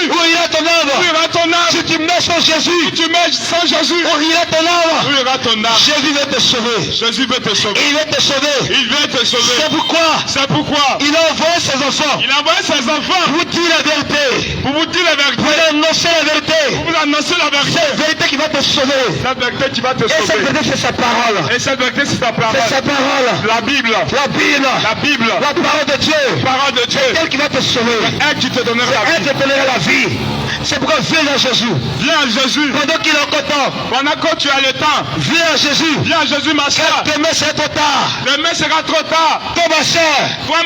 où ira ton âme? Si tu meurs sans Jésus, où ira ton âme? Jésus veut te sauver. Il veut te sauver. C'est pourquoi il a envoyé ses enfants. Pour vous dire la vérité. Pour vous annoncer la vérité. C'est la vérité qui va te sauver. Et cette vérité, c'est sa parole. C'est sa parole. La Bible. La parole de Dieu. C'est elle qui va te sauver. Elle qui te donnera la vie. C'est pourquoi viens à Jésus. Pendant qu'il est encore temps. Pendant que tu as le temps. Viens à Jésus, ma soeur. Demain sera trop tard. Toi,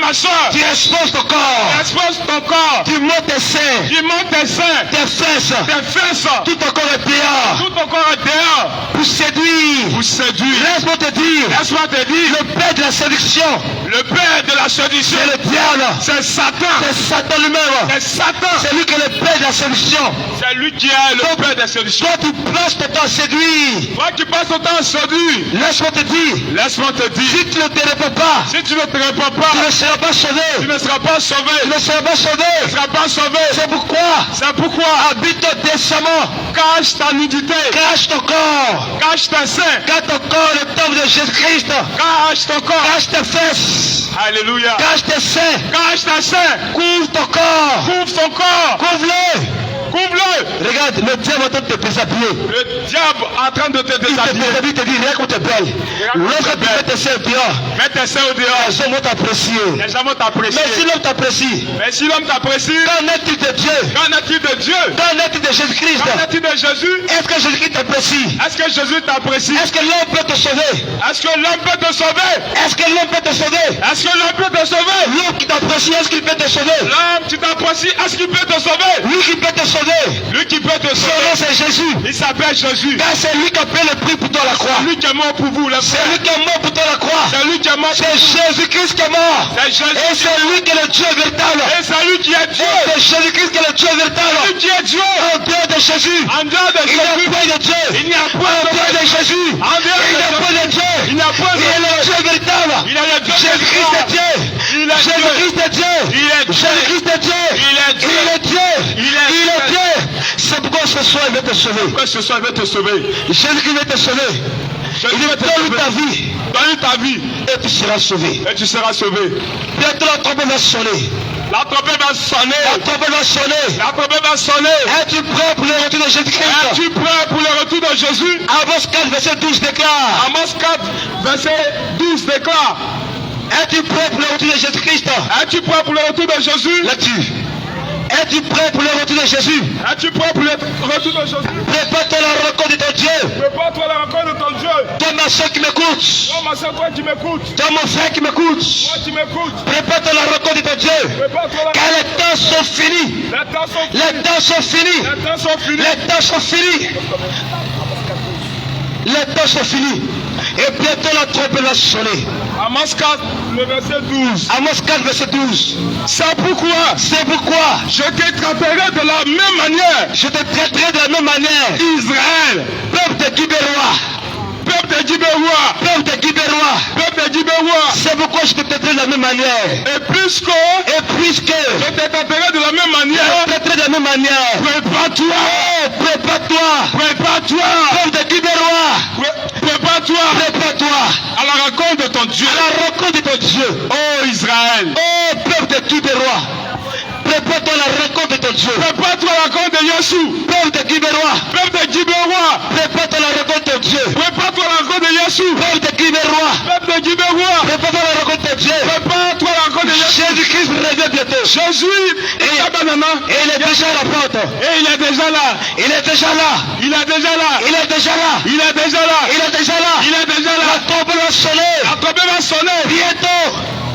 ma soeur. Tu exposes ton corps. Tu montes tes seins. Tes fesses. Tout ton corps est dehors. Pour séduire. Laisse-moi te dire. Le père de la séduction. C'est le diable. C'est Satan. C'est Satan lui-même. C'est lui qui est le père de la séduction. C'est lui qui est le père de la séduction. Toi, tu passes ton temps à séduire. Laisse-moi te dire. Si tu ne te réponds pas, tu ne seras pas sauvé. C'est pourquoi habite décemment. Cache ta nudité. Cache ton corps. Cache tes seins. Cache ton corps, le temple de Jésus-Christ. Cache ton corps. Cache tes fesses. Alléluia. Cache tes seins. Cache tes seins. Couvre ton corps. Couvre ton corps. Couvre-le. Couvre-le. Regarde, le diable est en train de te déshabiller. Le diable est en train de te déshabiller. Il te dit, regarde comme tu es belle. Lorsque tu mets tes seins au dehors, mets tes seins au dehors. les gens vont t'apprécier. Les gens vont t'apprécier. Mais si l'homme t'apprécie, mais si l'homme t'apprécie, qu'en est-il de Dieu? qu'en est-il de Dieu? Qu'en est-il de Jésus-Christ? Qu'en est-il de Jésus? Est-ce que Jésus-Christ t'apprécie? Est-ce que Jésus t'apprécie? Est-ce que l'homme peut te sauver? Est-ce que l'homme peut te sauver? Est-ce que l'homme peut te sauver? Est-ce que l'homme peut te sauver? L'homme qui t'apprécie, est-ce qu'il peut te sauver? L'homme qui t'apprécie, est-ce qu'il peut te sauver? Lui qui peut te sauver. Lui qui peut te Son nom sauver. c'est Jésus. Il s'appelle Jésus. Car c'est lui qui a payé le prix pour toi à la croix. Lui qui est mort pour vous, les C'est frères. lui qui est mort pour toi à la croix. C'est lui qui est mort. C'est Jésus-Christ qui est mort. C'est Jésus. Et c'est lui qui est le Dieu véritable. Et c'est lui qui est Dieu. Et c'est Jésus-Christ qui est le Dieu véritable. Lui qui est Dieu. En dehors de Jésus, En dehors de il n'y a Jésus, point de Dieu. il n'y a En point de dehors de Jésus, En dehors il n'y a de point de Dieu. Il n'y a point de Il est le Dieu véritable. Il est le Dieu Jésus-Christ est véritable. Dieu. Il est Dieu. Jésus-Christ est Dieu. Il est Dieu. Jésus-Christ est Dieu. Il est Dieu. Il est Dieu. Il est Il est Dieu. Dieu. C'est pourquoi ce soir il veut te sauver. Pourquoi ce soir il veut te sauver? Jésus-Christ veut te sauver. Jésus Il veut dit te donne sauver. ta vie Donne ta vie et tu seras sauvé. et tu seras sauvé. Bientôt la trompette va sonner. La trompette va sonner. La trompette va sonner. La trompette va sonner. Es-tu prêt pour le retour de Jésus-Christ? Es-tu prêt pour le retour de Jésus? Amos 4, verset 12 déclare. Amos 4, verset 12 déclare. Es-tu prêt pour le retour de Jésus-Christ? Es-tu prêt pour le retour de Jésus? Là-dessus. Es-tu prêt pour le retour de Jésus? Es-tu prêt pour le retour de Jésus? Prépare-toi à la rencontre de ton Dieu. Prépare-toi à la rencontre de ton Dieu. Toi, ma soeur qui m'écoute. Oh ma soeur, toi qui m'écoutes. Toi, mon frère qui m'écoute. Toi qui m'écoutes. Prépare-toi à la rencontre de ton Dieu. Prépare-toi à la Car les temps sont finis. Les temps sont finis. Les temps sont finis. Les temps sont finis. Les temps sont finis. Les temps sont finis. Et bientôt la trompette va sonner. Amos 4, le verset 12. Amos 4, verset 12. C'est pourquoi C'est pourquoi je te traiterai de la même manière. je te traiterai de la même manière. Israël, Peuple de Guibérois. peuple de Gibérois, Peuple de Guibérois. peuple de Gibérois. C'est pourquoi je te traiterai de la même manière. Et puisque Et puisque je te traiterai de la même je manière, te traiterai de la même manière. prépare-toi, Oh, prépare-toi. prépare-toi, Peuple de Guibérois. prépare-toi Prépare-toi à la rencontre de ton Dieu. à la rencontre de ton Dieu. Oh Israël, Oh, peuple de Guibérois. Prépare-toi à la rencontre de ton Dieu. prépare-toi à la rencontre de Yeshua. Peuple de Guibérois. Peuple de Gibérois, Prépare-toi à la rencontre de ton Dieu. prépare-toi à la rencontre de Yeshua. Peuple de Guibérois. Peuple de Gibérois, Prépare-toi à la rencontre de Dieu. prépare-toi à la rencontre de Yeshua. Jésus-Christ revient bientôt. Jésus est là maintenant. Et il est déjà à la porte. Et il est déjà là. Il est déjà là. Il est déjà là. Il est déjà là. Il est déjà là. Il est déjà là. Il est déjà là. La trompette va sonner. La trompette va sonner. Bientôt.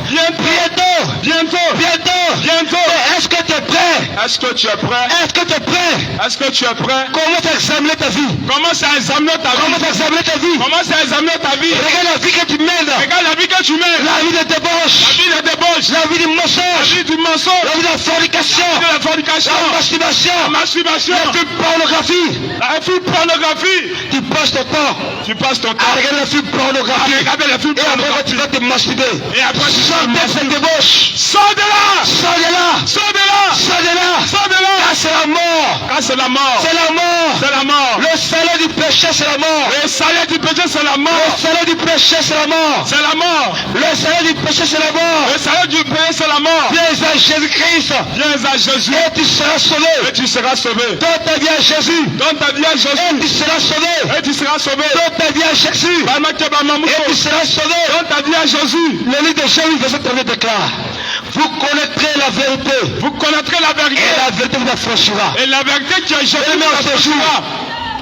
Bientôt. Bientôt. Bientôt. Bientôt. Bientôt. Est-ce que tu es prêt? Est-ce que tu es prêt? Est-ce que tu es prêt? Est-ce que tu es prêt? Commence à examiner ta vie. Commence à examiner ta vie. Commence à examiner ta vie. Commence à examiner ta vie. Regarde la vie que tu mènes. Regarde la vie que tu mènes. La vie de débauche. La vie de débauche. La vie du La mensonge. vie du mensonge. La vie de la fornication. La vie de la fornication. La masturbation. La masturbation. La vie de pornographie. La vie de pornographie. Tu passes ton temps Tu passes ton à temps regarder la film à pornographie. regarder les films Et après tu pornographiques. vas te masturber. Et après tu Sors de cette débauche. Sors de là. Sors de là. Sors de là. Sors de là. Sors de là. Car c'est la mort. Car c'est la mort. C'est la mort. C'est la mort. Le salaire du péché, c'est la mort. Le salaire du péché, c'est la Le mort. salaire du péché, c'est la mort. C'est la mort. Le salaire du péché, c'est la mort. Le salaire du péché, c'est la mort. Viens à Jésus-Christ Viens à Jésus et tu seras sauvé. et tu seras sauvé. Donne ta vie à Jésus Donne ta vie à et Jésus tu seras sauvé. et tu seras sauvé. Donne ta vie à Jésus et tu seras sauvé. Donne ta vie à Jésus. Le livre de Jésus, verset 32 déclare: vous connaîtrez la vérité Vous connaîtrez la vérité. et la vérité vous affranchira. Et la vérité qui est Jésus Et vous dans ce jour, affranchira.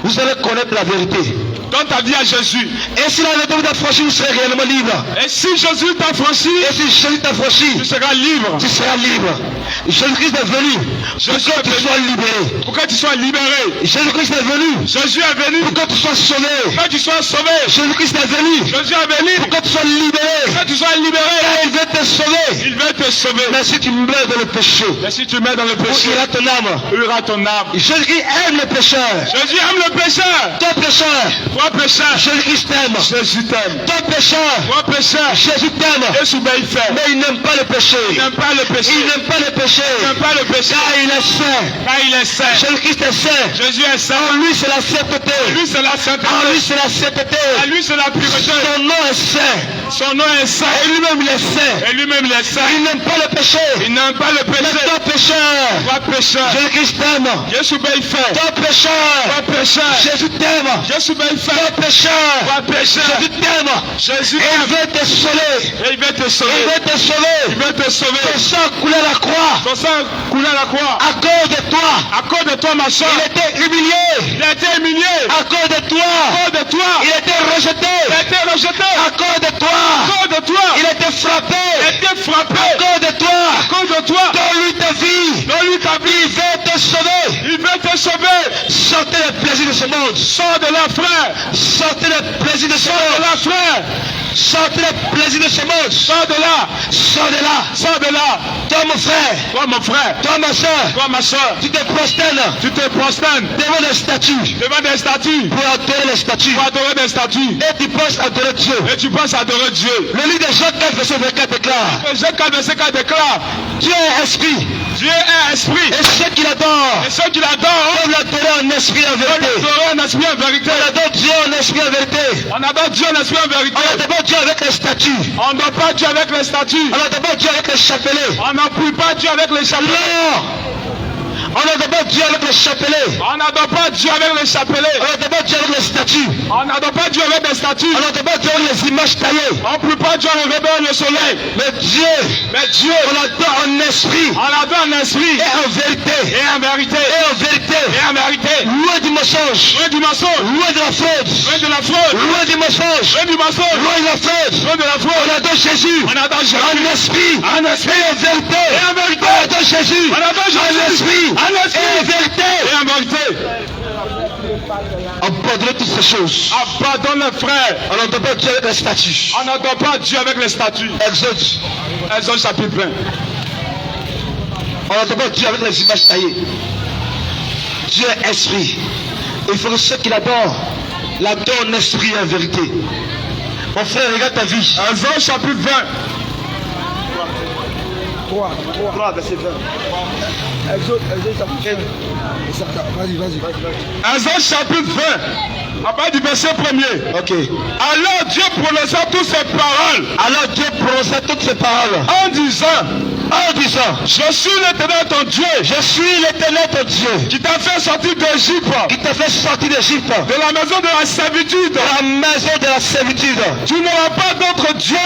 vous allez connaître la vérité. Donne ta vie à Jésus. Et si la vérité vous affranchit, vous serez réellement libre. Et si Jésus t'a franchi, Et si Jésus t'affranchit, tu seras libre. tu seras libre. Jésus-Christ est venu pour Jésus que est tu venu sois libéré. pour que tu sois libéré. Jésus-Christ est venu Jésus est venu pour que tu sois sauvé. pour que tu sois sauvé. Jésus-Christ est venu Jésus est venu pour que tu sois libéré. pour que tu sois libéré. Et il veut te sauver. Il veut te sauver. Mais si tu meurs dans le péché, Mais si tu mets dans le où péché, ira ton âme? où ira ton âme? Jésus-Christ aime le pécheur. Jésus aime le pécheur. Toi pécheur, Toi pécheur, Jésus-Christ t'aime. Jésus t'aime. Toi pécheur, Toi pécheur, Jésus t'aime. Jésus il fait. Mais il n'aime pas le péché. Il n'aime pas le péché. Il n'aime pas le péché. Il n'aime pas le péché. Car il est saint. Car il est saint. Jésus-Christ est saint. Jésus est saint. En lui c'est la sainteté. Lui c'est la sainteté. En lui c'est la sainteté. À lui c'est la pureté. Son nom est est saint. Son nom est saint. Et lui-même il est saint. Et lui-même il est saint. Il n'aime pas le péché. Il n'aime pas le péché. Mais toi pécheur, Toi pécheur. Jésus-Christ t'aime. Jésus ben il fait. Toi pécheur, Toi pécheur. Jésus t'aime. Jésus ben il fait. Toi pécheur, Toi pécheur. Jésus t'aime. Jésus Et il t'aime. veut te sauver. Et il veut te sauver. Il veut te sauver. Il veut te sauver. Son sang coulait à la croix. Son sang coulait à la croix. À cause de toi. À cause de toi, ma soeur. Il était humilié. Il a été humilié. À cause de toi. À cause de toi. Il était rejeté. Il a été rejeté. À cause de toi. À cause de toi. Il était frappé. Il a été frappé. À cause de toi. À cause de toi. Donne-lui ta vie. Donne-lui ta vie. Il veut te sauver. Il veut te sauver. Sortez le plaisir de ce monde. Sors de là, frère. Sortez le plaisir de ce Sors de monde. là, frère. Sortez le plaisir de ce monde. Sors de là. Sors de là. Sors de là. Toi mon frère. Toi, mon frère. Toi ma soeur. Toi, ma soeur. Tu te prosternes Tu te prosternes devant les statues. devant des statues. Pour adorer les statues. Pour adorer des statues. Et tu penses adorer Dieu. Et tu penses adorer Dieu. Le livre de Jean 4 verset 24 déclare. Jean 4 verset 4 déclare. Dieu est esprit. Dieu est esprit. Et ceux qui l'adorent Et ceux qui l'adorent, doivent l'adorer en esprit et en on vérité. l'adorer en esprit en vérité. On adore Dieu en esprit et en vérité. On adore Dieu en esprit en vérité. On n'adore Dieu avec les statues. On n'adore pas Dieu avec les statues. On n'adore Dieu avec les chapelets. On n'appuie pas Dieu avec les chapelets. Non. On n'adore Dieu avec les chapelets. On n'adore pas Dieu avec les chapelets. On n'adore Dieu avec les statues. On n'adore pas Dieu avec des statues. On n'adore Dieu avec les images taillées. On ne prie pas Dieu en réveillant le soleil. Mais Dieu, Mais Dieu, on adore en esprit on l'adore en esprit et en vérité. et en vérité. Et en vérité. Et en vérité. Loin du mensonge. Loin du mensonge. Loin de la fraude. Loin de la fraude. Loin du mensonge. Loin du mensonge. Loin de la fraude. Loin de la On fraude. adore Jésus. On adore Jésus. En esprit. En esprit. Et en vérité. Et en vérité. On adore Jésus. On adore Jésus. En esprit. En esprit. Et en vérité. Et en vérité. Abandonnez toutes ces choses. Abandonne les frères. On n'adore pas Dieu avec les statues. On n'adore pas Dieu avec les statues. Exode. Exode chapitre 20. On n'adore pas Dieu avec les images taillées. Dieu est esprit. Il faut que ceux qui l'adorent en esprit et en vérité. Mon frère, regarde ta vie. Exode chapitre 20. 3 verset 20. Exode chapitre 20. Vas-y. Exode chapitre 20. À partir du verset 1er. Ok. Alors Dieu prononça toutes ces paroles Alors Dieu prononça toutes ces paroles en disant, je suis l'Éternel ton Dieu, je suis l'Éternel ton Dieu qui t'a fait sortir d'Égypte, qui t'a fait sortir d'Égypte, de la maison de la servitude. de la maison de la servitude. Tu n'auras pas d'autre Dieu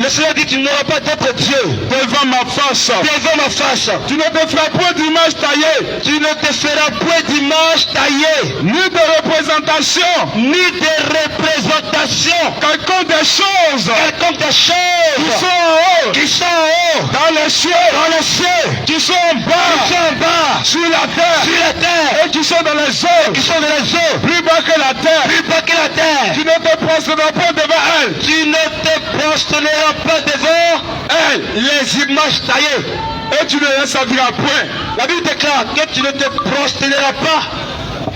Le Seigneur dit, tu n'auras pas d'autre Dieu devant ma face. devant ma face. Tu ne te feras point d'image taillée, Tu ne te feras point d'image taillée, ni de représentation, ni de représentation quelconque des choses quelconque des qui choses sont en haut, qui sont en haut, dans les cieux, dans les cieux, qui sont en qui bas, sont en bas, sur la terre, sur la terre, et qui sont dans les eaux, qui sont dans les eaux, plus bas que la terre. plus bas que la terre. Tu ne te prosterneras pas devant elle. Tu ne te prosterneras pas devant elle, les images taillées. Et tu ne les serviras point. La Bible déclare que tu ne te prosterneras pas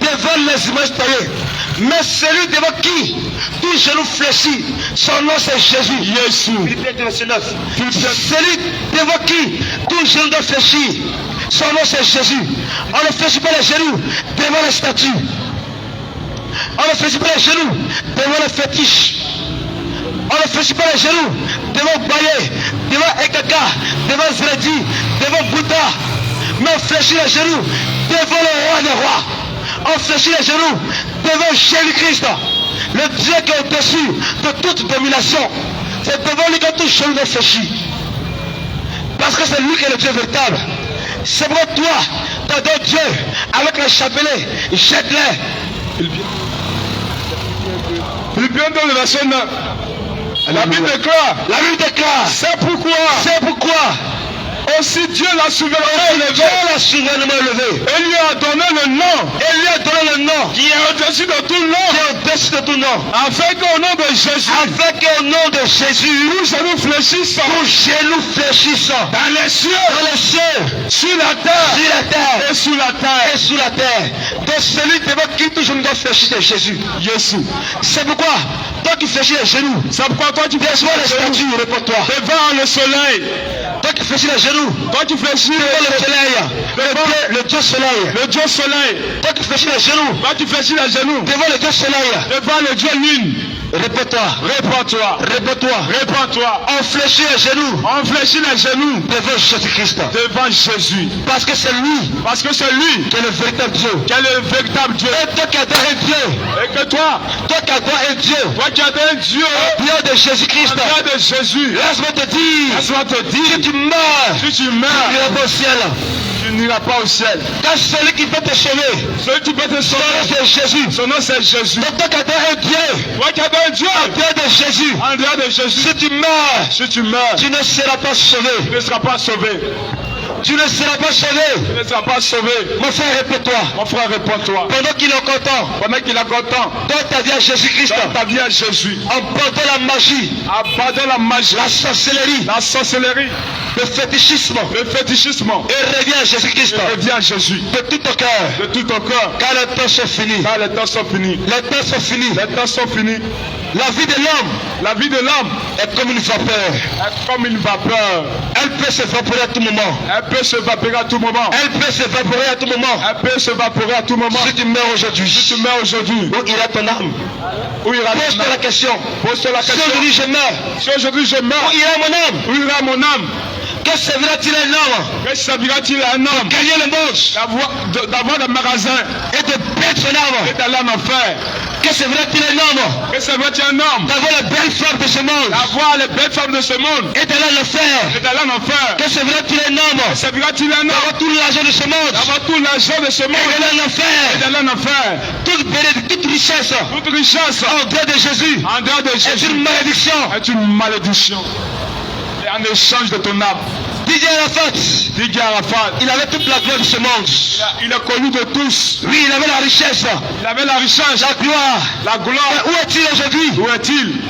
devant les images taillées. Mais celui devant qui tout genou fléchit, son nom c'est Jésus. Jésus. Philippiens 2, verset 9. Celui devant qui tout genou doit fléchir, son nom c'est Jésus. On ne fléchit pas les genoux devant les statues. On ne fléchit pas les genoux devant les fétiches. On ne fléchit pas les genoux devant Baye, devant Ekaka, devant Zredi, devant Bouddha. Mais on fléchit les genoux devant le roi des rois. On fléchit les genoux devant Jésus-Christ, le Dieu qui est au-dessus de toute domination. C'est devant lui que tout genou doit fléchir. Parce que c'est lui qui est le Dieu véritable. C'est pour toi, t'adores Dieu avec les chapelets, jette-les. Philippiens 2, verset 9. La Bible déclare, c'est pourquoi aussi Dieu l'a souverainement élevé. Et lui a donné le nom. Qui est au-dessus de tout nom. Afin qu'au nom de Jésus. Tous genoux fléchissent. Dans les cieux. Sur la terre. Et sous la terre. Donc celui devant qui tout genou doit fléchir, c'est Jésus. Jésus. C'est pourquoi toi qui fléchis les genoux, C'est pourquoi toi tu fléchis devant les les genoux. statues, réponds-toi. Devant le soleil. Toi qui fléchis les genoux, Toi tu fléchis devant le soleil, le Dieu soleil. le Dieu soleil. Toi qui fléchis les genoux, Toi tu fléchis les genoux. devant le Dieu soleil. Devant le Dieu lune. Réponds-toi. Répands-toi. Réponds-toi. Répands-toi. On fléchit les genoux. On fléchit les genoux devant Jésus-Christ. devant Jésus. Parce que c'est lui. Parce que c'est lui qui est le véritable Dieu. qui est le véritable Dieu. Et toi qui adores un Dieu. Et que toi qui adores un Dieu. Toi qui adores un Dieu. Au bien de Jésus-Christ. Au bien de Jésus. Laisse-moi te dire. Laisse-moi te dire. Si tu meurs. Si tu meurs. Tu n'iras pas au ciel. Tu n'iras pas au ciel. Car celui qui peut te sauver. Celui qui peut te sauver. Son nom c'est Jésus. Son nom c'est Jésus. Donc toi qui adores un Dieu. Toi qui adores un Dieu. En dehors de Jésus. En dehors de Jésus. Si tu meurs. Si tu meurs. Tu ne seras pas sauvé. Tu ne seras pas sauvé. Tu ne seras pas sauvé. Tu ne seras pas sauvé. Mon frère, réponds-toi. Mon frère, réponds-toi. Pendant qu'il est content. Pendant qu'il est content. Donne ta vie à Jésus-Christ. Donne ta vie à Jésus. Abandonne la magie. Abandonne la magie. La sorcellerie. La sorcellerie. Le fétichisme. Le fétichisme. Et reviens à Jésus-Christ. Reviens à Jésus. De tout ton cœur. De tout ton cœur. Car les temps sont finis. Car les temps sont finis. Les temps sont finis. Les temps sont finis. La vie de l'homme. La vie de l'homme est comme une vapeur. Est comme une vapeur. Elle peut s'évaporer à tout moment. Elle peut s'évaporer à tout moment. Elle peut s'évaporer à tout moment. Elle peut s'évaporer à tout moment. Si tu meurs aujourd'hui. Si tu meurs aujourd'hui. Où ira ton âme? Où ira ton âme? Pose-toi la question. Pose-toi la question. Si aujourd'hui je meurs. Si aujourd'hui je meurs. Où ira mon âme? Où ira mon âme? Que servira-t-il à un homme? Que servira-t-il à un homme? Gagner le monde. D'avoir des magasins. Et de perdre son âme. Et d'aller en enfer. Que servira-t-il à un homme? Que servira-t-il à un homme? D'avoir la belle femme de ce monde. D'avoir les belles femmes de ce monde. Et d'aller en enfer. Et d'aller en enfer. Que servira-t-il à un homme? Que servira-t-il à un homme? D'avoir tout l'argent de ce monde. D'avoir tout l'argent de ce monde. Et d'aller en enfer. Et d'aller en enfer. Toute richesse. Toute richesse. En dehors de Jésus. En dehors de Jésus. Est une malédiction. Est une malédiction. Et en échange de ton âme. Didier Arafat. Didier Arafat. Il avait toute la gloire de ce monde. Il est connu de tous. Oui, il avait la richesse. Il avait la richesse. La gloire. La gloire. Mais où est-il aujourd'hui? Où est-il?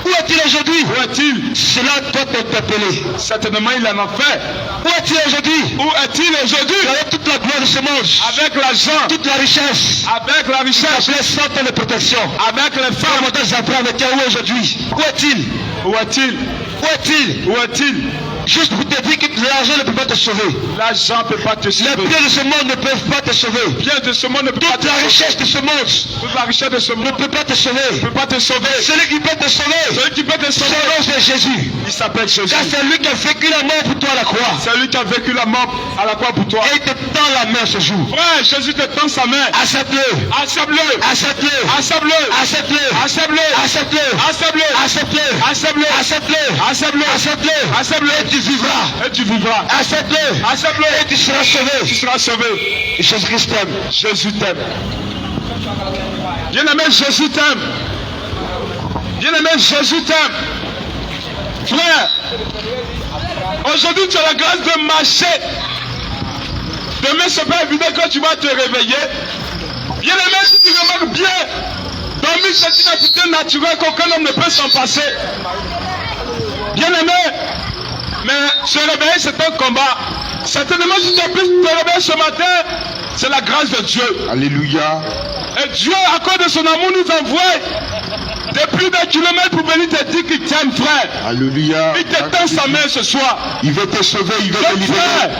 Où est-il aujourd'hui? Où est-il? Cela doit t'interpeller. Certainement il en a fait. Où est-il aujourd'hui? Où est-il aujourd'hui? Il avait toute la gloire de ce monde. Avec l'argent. Toute la richesse. Avec la richesse. Les 100 ans de protection. Avec les femmes. Où aujourd'hui? Où est-il? Où est-il? Où est-il? Où est-il? Juste pour te dire que l'argent ne peut pas te sauver. L'argent ne peut pas te sauver. Les biens de ce monde ne peuvent pas te sauver. Les biens de ce monde ne peuvent pas te sauver. Toute la richesse de ce monde. Toute la richesse de ce monde ne peut pas te sauver. Ne peut pas te sauver. Celui qui peut te sauver. Celui qui peut te sauver. Son nom c'est Jésus. Il s'appelle Jésus. Car c'est lui qui a vécu la mort pour toi à la croix. C'est lui qui a vécu la mort à la croix pour toi. Et il te tend la main ce jour. Frère, Jésus te tend sa main. Accepte-le. Accepte-le. Accepte-le. Accepte-le. Accepte-le. Accepte-le. Accepte-le. Accepte-le. Accepte-le. Accepte-le. Accepte-le. Accepte-le. Accepte-le. Accepte-le. Et tu vivras. Et tu vivras. Accepte-le. Accepte-le. Et tu seras sauvé. Tu seras sauvé. Jésus-Christ t'aime. Jésus t'aime. Bien-aimé, Jésus t'aime. Bien-aimé, Jésus t'aime. Frère, aujourd'hui tu as la grâce de marcher. Demain, c'est pas évident quand tu vas te réveiller. Bien-aimé, si tu remarques bien, dormir c'est une attitude naturelle qu'aucun homme ne peut s'en passer. Bien-aimé, mais se réveiller c'est un combat. Certainement si tu as pu te réveiller ce matin, c'est la grâce de Dieu. Alléluia. Et Dieu, à cause de son amour, nous envoie de plus d'un kilomètre pour venir te dire qu'il t'aime, frère. Alléluia. Il te tend sa main ce soir. Il veut te sauver, il veut te Donc, libérer. frère,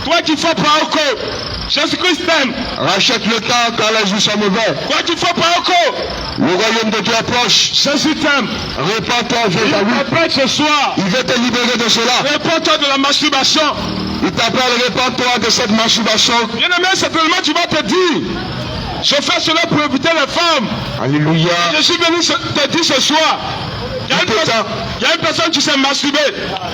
toi qui fais pas encore, Jésus-Christ t'aime. Rachète le temps car les jours sont mauvais. Toi qui fais pas encore, Le royaume de Dieu approche. Jésus t'aime. Répands-toi, Il viens à lui. t'appelle ce soir. Il veut te libérer de cela. Réponds-toi de la masturbation. Il t'appelle, répands-toi de cette masturbation. Bien aimé, certainement tu vas te dire, je fais cela pour éviter les femmes. Alléluia. Je suis venu te dire ce soir, il y a une personne qui s'est masturbée.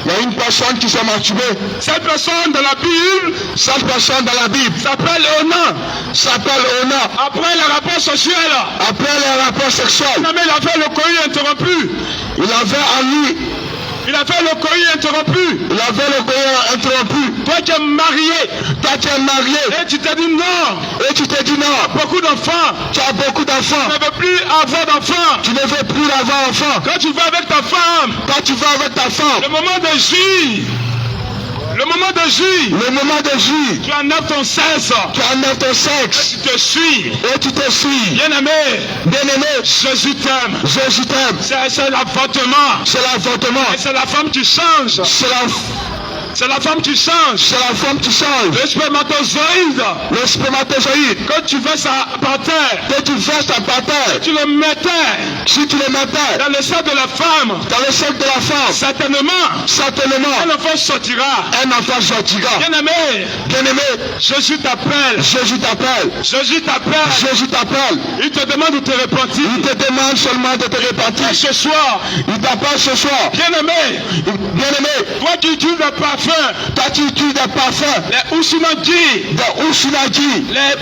Il y a une personne qui s'est masturbée. Cette personne dans la Bible, Cette personne dans la Bible s'appelle Ona. s'appelle Ona. Après le rapport sexuel, Après les rapports sexuels, il a fait le coït interrompu. il avait en lui, Il a fait le coït interrompu. il avait le corps interrompu. Toi qui es marié, Toi tu es marié et tu t'es dit non, et tu t'es dit non, beaucoup d'enfants, tu as beaucoup d'enfants. tu ne veux plus avoir d'enfants. Tu ne veux plus avoir enfant. Quand tu vas avec ta femme, Quand tu vas avec ta femme, le moment de jouir, le moment de jouir, le moment de jouir, tu enlèves ton sexe, tu enlèves ton sexe tu te suis. et tu te suis. Bien aimé, Bien-aimé, Jésus t'aime. Jésus t'aime. C'est l'avortement. C'est l'avortement. Et c'est la femme qui change. C'est la... C'est la femme qui change. C'est la femme qui change. Le spermatozoïde. Le spermatozoïde. Quand tu verses par terre. Quand tu verses par terre. Tu le mettais. Si tu le mettais. Dans le sein de la femme. Dans le sein de la femme. Certainement. Certainement. Un enfant sortira. Un enfant sortira. Bien aimé. Bien aimé. Jésus t'appelle. Jésus t'appelle. Jésus t'appelle. Jésus t'appelle. Il te demande de te repentir. Il te demande seulement de te repentir. Et ce soir. Il t'appelle ce soir. Bien aimé. Bien aimé. Toi qui utilises des parfums. Toi qui utilises des parfums. Les Usunagi. Les Usunagi. Les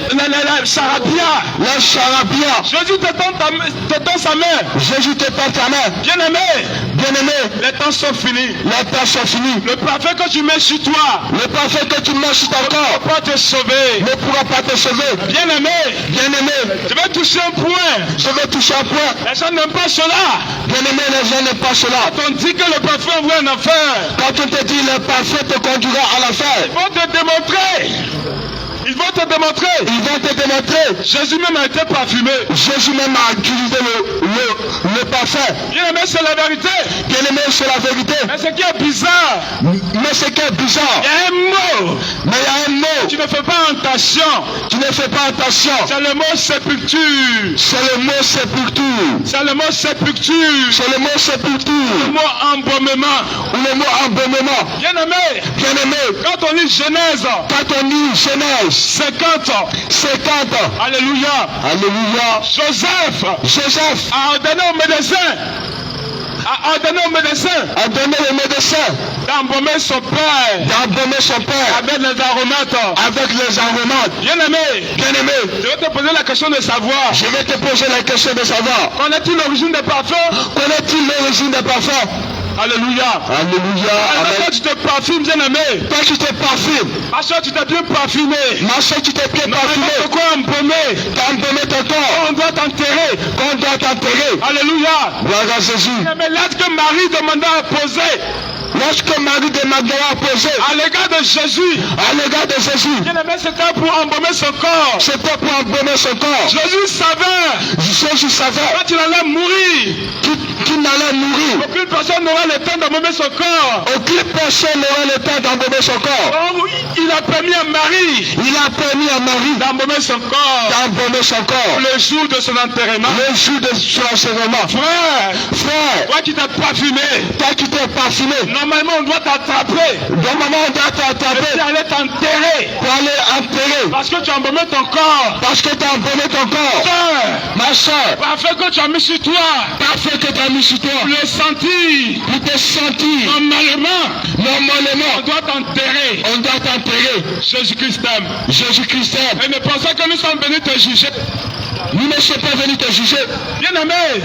Sarabia. Les Sarabia. Jésus te tend sa main. Jésus te tend sa main. Bien aimé. Bien aimé. Les temps sont finis. Les temps sont finis. Le parfum que tu mets sur toi. Le parfum que tu mets sur ton corps. Ne pourra pas te sauver. Ne pourra pas te sauver. Bien aimé. Bien aimé. Je vais toucher un point. Je vais toucher un point. Les gens n'aiment pas cela. Bien aimé, les gens n'aiment pas cela. Quand on dit que le parfum envoie en enfer. Quand on te dit le parfum te conduira à l'enfer. Ils vont te démontrer. Ils vont te démontrer. Ils vont te démontrer. Jésus même a été parfumé. Jésus même a utilisé le parfum. Bien aimé, c'est la vérité. Bien aimé, c'est la vérité. Mais ce qui est bizarre. Mais ce qui est bizarre. Il y a un mot. Mais il y a un mot. Tu ne fais pas attention. Tu ne fais pas attention. C'est le mot sépulture. C'est le mot sépulture. C'est le mot sépulture. C'est le mot sépulture. Le mot embaumement. Ou le mot embaumement. Bien aimé. Bien aimé. Quand on lit Genèse. Quand on lit Genèse. 50. Alléluia. Alléluia. Joseph a ordonné au médecin. A donné le médecin. D'embaumer son père. Avec les aromates. Bien aimé. Je vais te poser la question de savoir. Connais-tu l'origine des parfums? Alléluia. Alléluia. Toi tu te parfumes, bien aimé. Toi tu te parfumes. Ma soeur, tu t'es bien parfumé. Ma soeur, tu t'es bien parfumé. Pourquoi embaumé? T'as embaumé ton corps. On doit t'enterrer. Alléluia. Gloire à Jésus. Mais lorsque Marie demanda à poser. À l'égard de Jésus. Bien aimé, c'était pour embaumer son corps. Jésus savait. Quand il allait mourir. Aucune personne n'aura le temps d'embaumer son corps. Donc, il a permis à Marie. D'embaumer son corps. Le jour de son enterrement. Frère. Toi qui t'es parfumé. Normalement, on doit t'attraper. Et aller t'enterrer. Parce que tu as embaumé ton corps. Soeur. Ma soeur. Parfait que tu as mis sur toi. Pour le sentir. Normalement. On doit t'enterrer. Jésus-Christ t'aime. Et ne pensez que nous sommes venus te juger. Nous ne sommes pas venus te juger. Bien aimé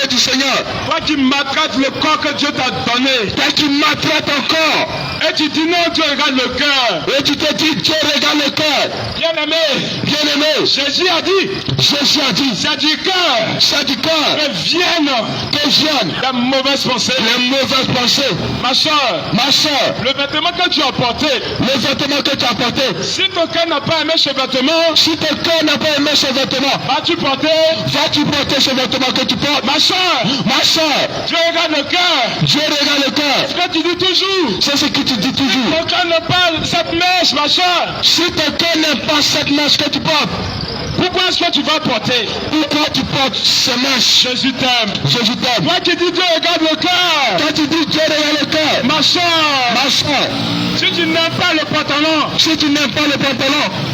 du Seigneur. Toi qui maltraites le corps que Dieu t'a donné. Toi qui maltraites ton corps. Et tu dis non, Dieu regarde le cœur. Et tu te dis Dieu regarde le cœur. Bien aimé. Jésus a dit. C'est du cœur. Que viennent les mauvaises pensées. Ma soeur. Le vêtement que tu as porté. Si ton cœur n'a pas aimé ce vêtement. Vas-tu porter ce vêtement que tu portes? Ma soeur. Dieu regarde le cœur. Ce que tu dis toujours. C'est ce que tu dis toujours. Si ton cœur n'aime pas cette mèche, ma soeur. Si ton cœur n'aime pas cette mèche que tu portes. Pourquoi est-ce que tu vas porter? Pourquoi tu portes ces mèches? Jésus t'aime. Toi qui dis Dieu regarde le cœur. Ma soeur. Si tu n'aimes pas le pantalon.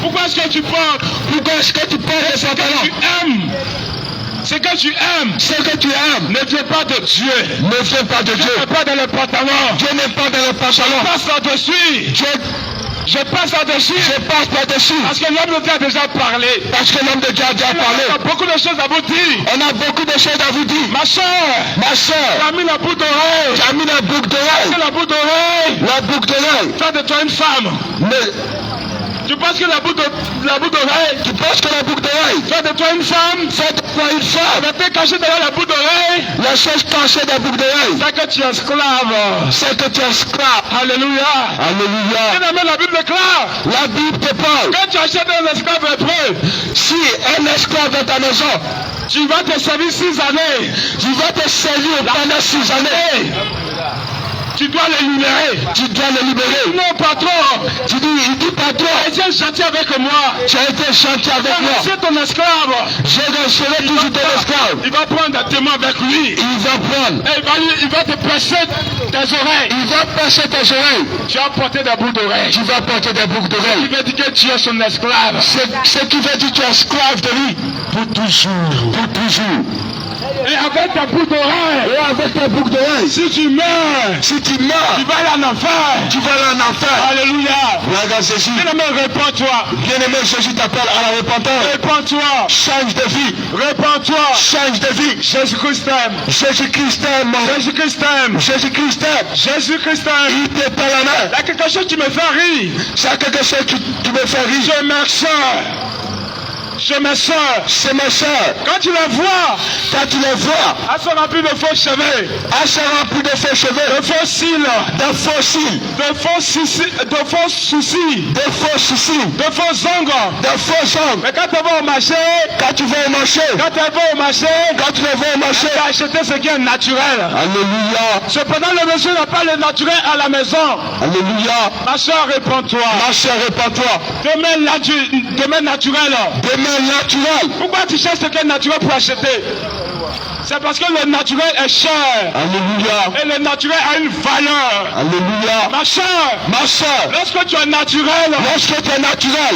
Pourquoi est-ce que tu portes? le pantalon? Ce que tu aimes ne vient pas de Dieu. Dieu n'est pas dans le pantalon. Je passe là-dessus. Parce que l'homme de Dieu a déjà parlé. On a beaucoup de choses à vous dire. Ma soeur. Tu as mis la boucle d'oreille. La boucle d'oreille. Fais de toi une femme. Tu penses que la boucle d'oreille. Fais de toi une femme. Mais t'es caché derrière la boucle d'oreille. C'est que tu es esclave. Alléluia. Bien aimé, la Bible déclare. Quand tu achètes un esclave hébreu. Si un esclave dans ta maison. Tu vas te servir 6 années. Pendant 6 années. Tu dois les libérer. Tu dois les libérer. Non, patron. Tu dis, il dit patron. Tu as été chanté avec moi. Tu as été chanté avec moi. C'est ton esclave. Je serai toujours ton esclave. Il va prendre un témoin avec lui. Il va prendre. Et il va te percer tes oreilles. Il va percer tes oreilles. Tu vas porter des boucles d'oreilles. Tu vas porter des boucles d'oreilles. Il veut dire que tu es son esclave. Ce qui veut dire que tu es esclave de lui. Pour toujours. Pour toujours. Et avec ta boucle d'oreille. Et avec ta boucle d'oreille. Si tu meurs. Si tu meurs. Tu vas aller en enfer. Tu vas aller en enfer. Alléluia. Regarde Jésus. Bien-aimé, répands-toi. Bien-aimé, Jésus t'appelle à la repentance. Répands-toi. Change de vie. Répands-toi. Change de vie. Jésus-Christ t'aime. Jésus-Christ t'aime. Jésus-Christ t'aime. Jésus-Christ t'aime. Jésus-Christ t'aime. Il te tend la main. Il y a quelque chose qui me fait rire. C'est quelque chose qui me fait rire. Je me sors. Je me sors. C'est ma soeur. Quand tu les vois, elles sont remplies de faux cheveux. Elles sont remplies de faux cheveux. De faux cils. De faux cils. De faux soucis. De faux soucis. De faux soucis. De faux ongles. De faux ongles. Mais quand tu vas au marché. Quand tu vas au marché. Quand tu vas au marché. Quand tu vas au marché. Tu as acheté ce qui est naturel. Alléluia. Cependant, le monsieur n'a pas le naturel à la maison. Alléluia. Ma soeur, réponds-toi. Ma soeur, réponds-toi. Demain naturel. Demain naturel. Pourquoi tu cherches ce qui est naturel pour acheter? C'est parce que le naturel est cher. Alléluia. Et le naturel a une valeur. Alléluia. Ma soeur, lorsque tu es naturel,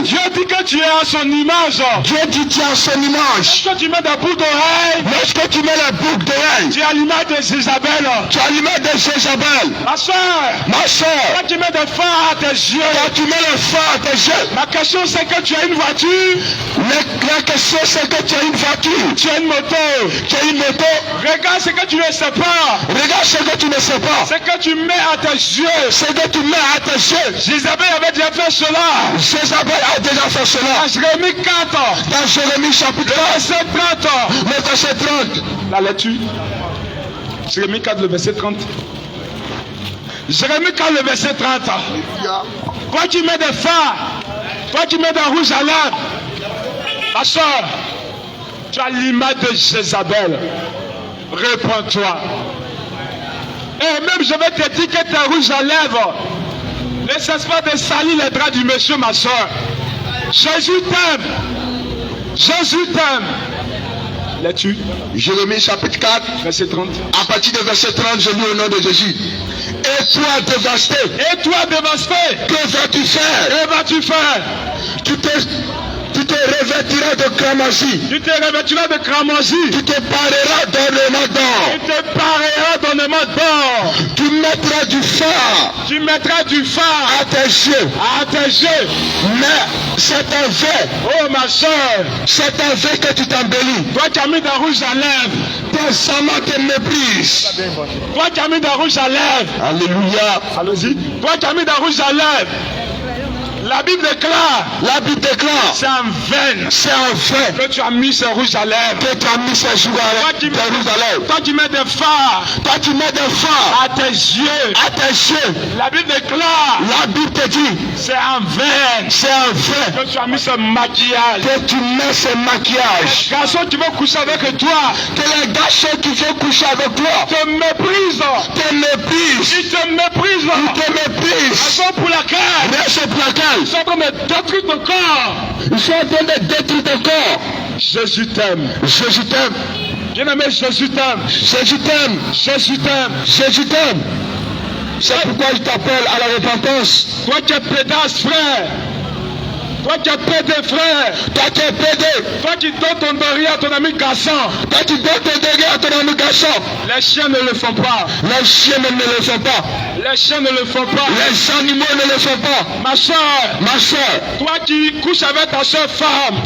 Dieu dit que tu es à son image. Dieu dit tu es à son image. Lorsque tu mets des boucles d'oreilles, tu es à l'image de Jézabel. Tu es à l'image de Jézabel. Ma soeur, quand tu mets des phares à tes yeux, ma question c'est que tu as une voiture. La question c'est que tu as une voiture. Tu as une moto. Regarde ce que tu ne sais pas. C'est que tu mets à tes yeux. Jézabel avait déjà fait cela. Dans Jérémie 4. Dans Jérémie chapitre 4. Le verset 30. La lecture. Jérémie 4, le verset 30. Jérémie 4, le verset 30. Toi qui mets des phares, toi qui mets des rouges à lèvres, ma soeur, tu as l'image de Jézabel. Réponds-toi. Et même je vais te dire que tes rouges à lèvres ne cesse pas de salir les draps du monsieur, ma soeur. Jésus t'aime. Jésus t'aime. L'as-tu? Jérémie chapitre 4, verset 30. À partir du verset 30, je lis au nom de Jésus. Et toi dévasté. Que vas-tu faire? Tu te revêtiras de cramoisi. Tu te pareras d'ornement d'or. Tu mettras du phare. À tes yeux. Mais c'est un fait. Oh ma soeur. C'est un fait que tu t'embellis. Toi qui as mis d'un rouge à lèvres. Tes amants te méprisent. Toi qui as mis d'un rouge à lèvres. Alléluia. Allons-y. Toi qui as mis d'un rouge à lèvres. La Bible déclare. C'est un vain. Que tu as mis ce rouge à lèvres. Toi qui mets des phares. À tes yeux. La Bible déclare. Te dit. C'est un vain. Que tu as mis ce maquillage. Les garçons qui vont coucher avec toi. Te méprisent. Ils te méprisent. Raison pour laquelle. Ils sont en train de détruire ton corps. Jésus t'aime. Bien-aimé, Jésus t'aime. C'est pourquoi je t'appelle à la repentance. Toi qui es pédasse, frère. Toi qui es pédé, frère. Toi qui donnes ton derrière à ton ami garçon. Les chiens ne le font pas. Les chiens ne le font pas. Les animaux ne le font pas. Ma soeur. Toi qui couches avec ta soeur femme.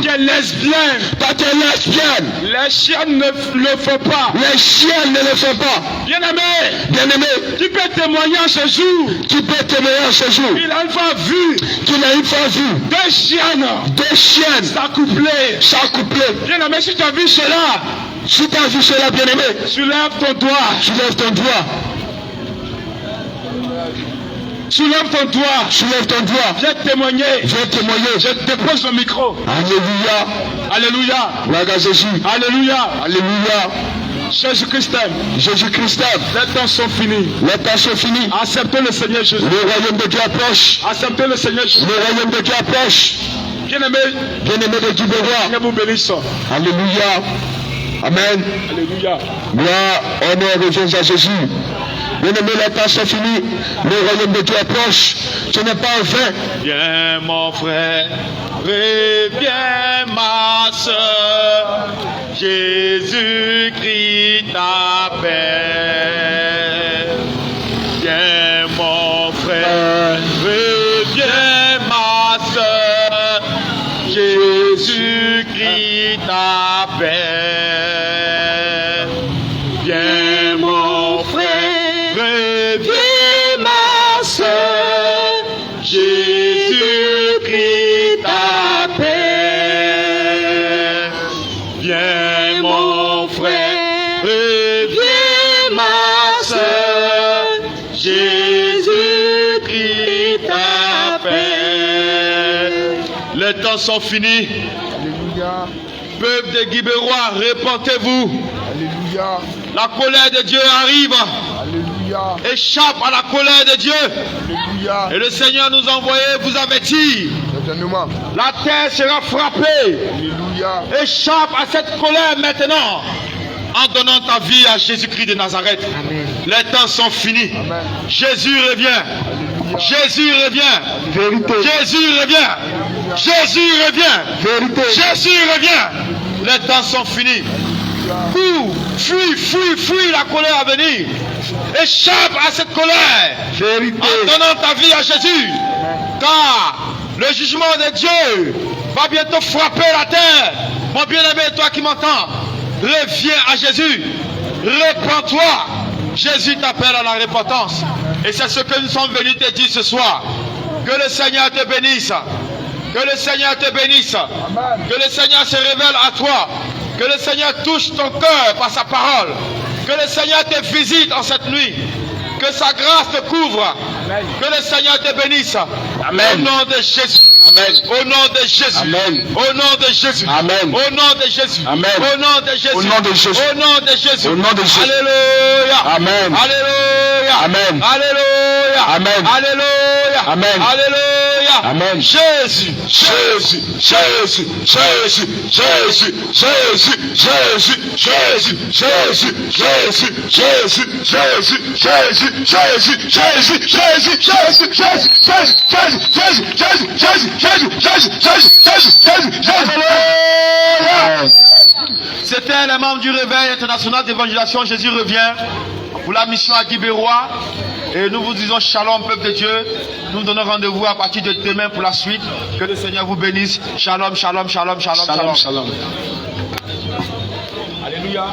Qui est lesbienne. Les chiens ne le font pas. Bien-aimé. Tu peux témoigner ce jour. Il a une fois vu. Deux chiennes. S'accoupler. Bien-aimé, si tu as vu cela. Bien-aimé. Soulève ton doigt. Viens témoigner. Je te pose le micro. Alléluia. Alléluia. Regarde Jésus. Alléluia. Alléluia. Jésus-Christ aime. Jésus-Christ aime. Les temps sont finis. Les temps sont finis. Acceptez le Seigneur Jésus. Le royaume de Dieu approche. Acceptez le Seigneur Jésus. Le royaume de Dieu approche. Bien-aimé, Bien-aimé de Dieu, Seigneur vous bénisse. Alléluia. Amen. Alléluia. Gloire, honneur revient à Jésus. Bien-aimé, les temps sont finis. Le royaume de Dieu approche. Ce n'est pas en vain. Viens mon frère, reviens ma soeur, Jésus-Christ t'appelle. Viens mon frère, reviens ma soeur, Jésus-Christ t'appelle. Viens mon frère, reviens ma soeur, Jésus-Christ t'appelle. Viens mon frère, reviens ma soeur, Jésus-Christ t'appelle. Les temps sont finis. Alléluia. Peuple de Guibérois, répentez-vous. Alléluia. La colère de Dieu arrive. Alléluia. Échappe à la colère de Dieu. Alléluia. Et le Seigneur nous a envoyé vous avertir. Certainement. La terre sera frappée. Alléluia. Échappe à cette colère maintenant en donnant ta vie à Jésus-Christ de Nazareth. Amen. Les temps sont finis. Amen. Jésus revient. Alléluia. Jésus revient. Vérité. Jésus revient. Jésus revient. Vérité. Jésus revient. Les temps sont finis. Cours, fuis la colère à venir. Échappe à cette colère Vérité. en donnant ta vie à Jésus. Car le jugement de Dieu va bientôt frapper la terre. Mon bien-aimé, toi qui m'entends, reviens à Jésus. Repends-toi. Jésus t'appelle à la repentance. Et c'est ce que nous sommes venus te dire ce soir. Que le Seigneur te bénisse. Que le Seigneur te bénisse. Amen. Que le Seigneur se révèle à toi. Que le Seigneur touche ton cœur par sa parole. Que le Seigneur te visite en cette nuit. Que sa grâce te couvre. Amen. Que le Seigneur te bénisse. Amen. Au nom de Jésus. Amen. Au nom de Jésus. Amen. Au nom de Jésus. Amen. Au nom de Jésus. Amen. Au nom de Jésus. Au nom de Jésus. Au nom de Jésus. Au nom de Jésus. Alléluia. Amen. Alléluia. Amen. Alléluia. Amen. Alléluia. Amen. Alléluia. Amen. Jésus. Jésus. Jésus. Jésus. Jésus. Jésus. Jésus. Jésus. Jésus. Jésus. Jésus. Jésus. Jésus. Jésus. Jésus. Jésus. C'était les membres du Réveil international d'évangélisation. Jésus revient pour la mission à Guibérois. Et nous vous disons shalom, peuple de Dieu. Nous donnons rendez-vous à partir de demain pour la suite. Que le Seigneur vous bénisse. Shalom, shalom, shalom, shalom, shalom. Shalom. Alléluia.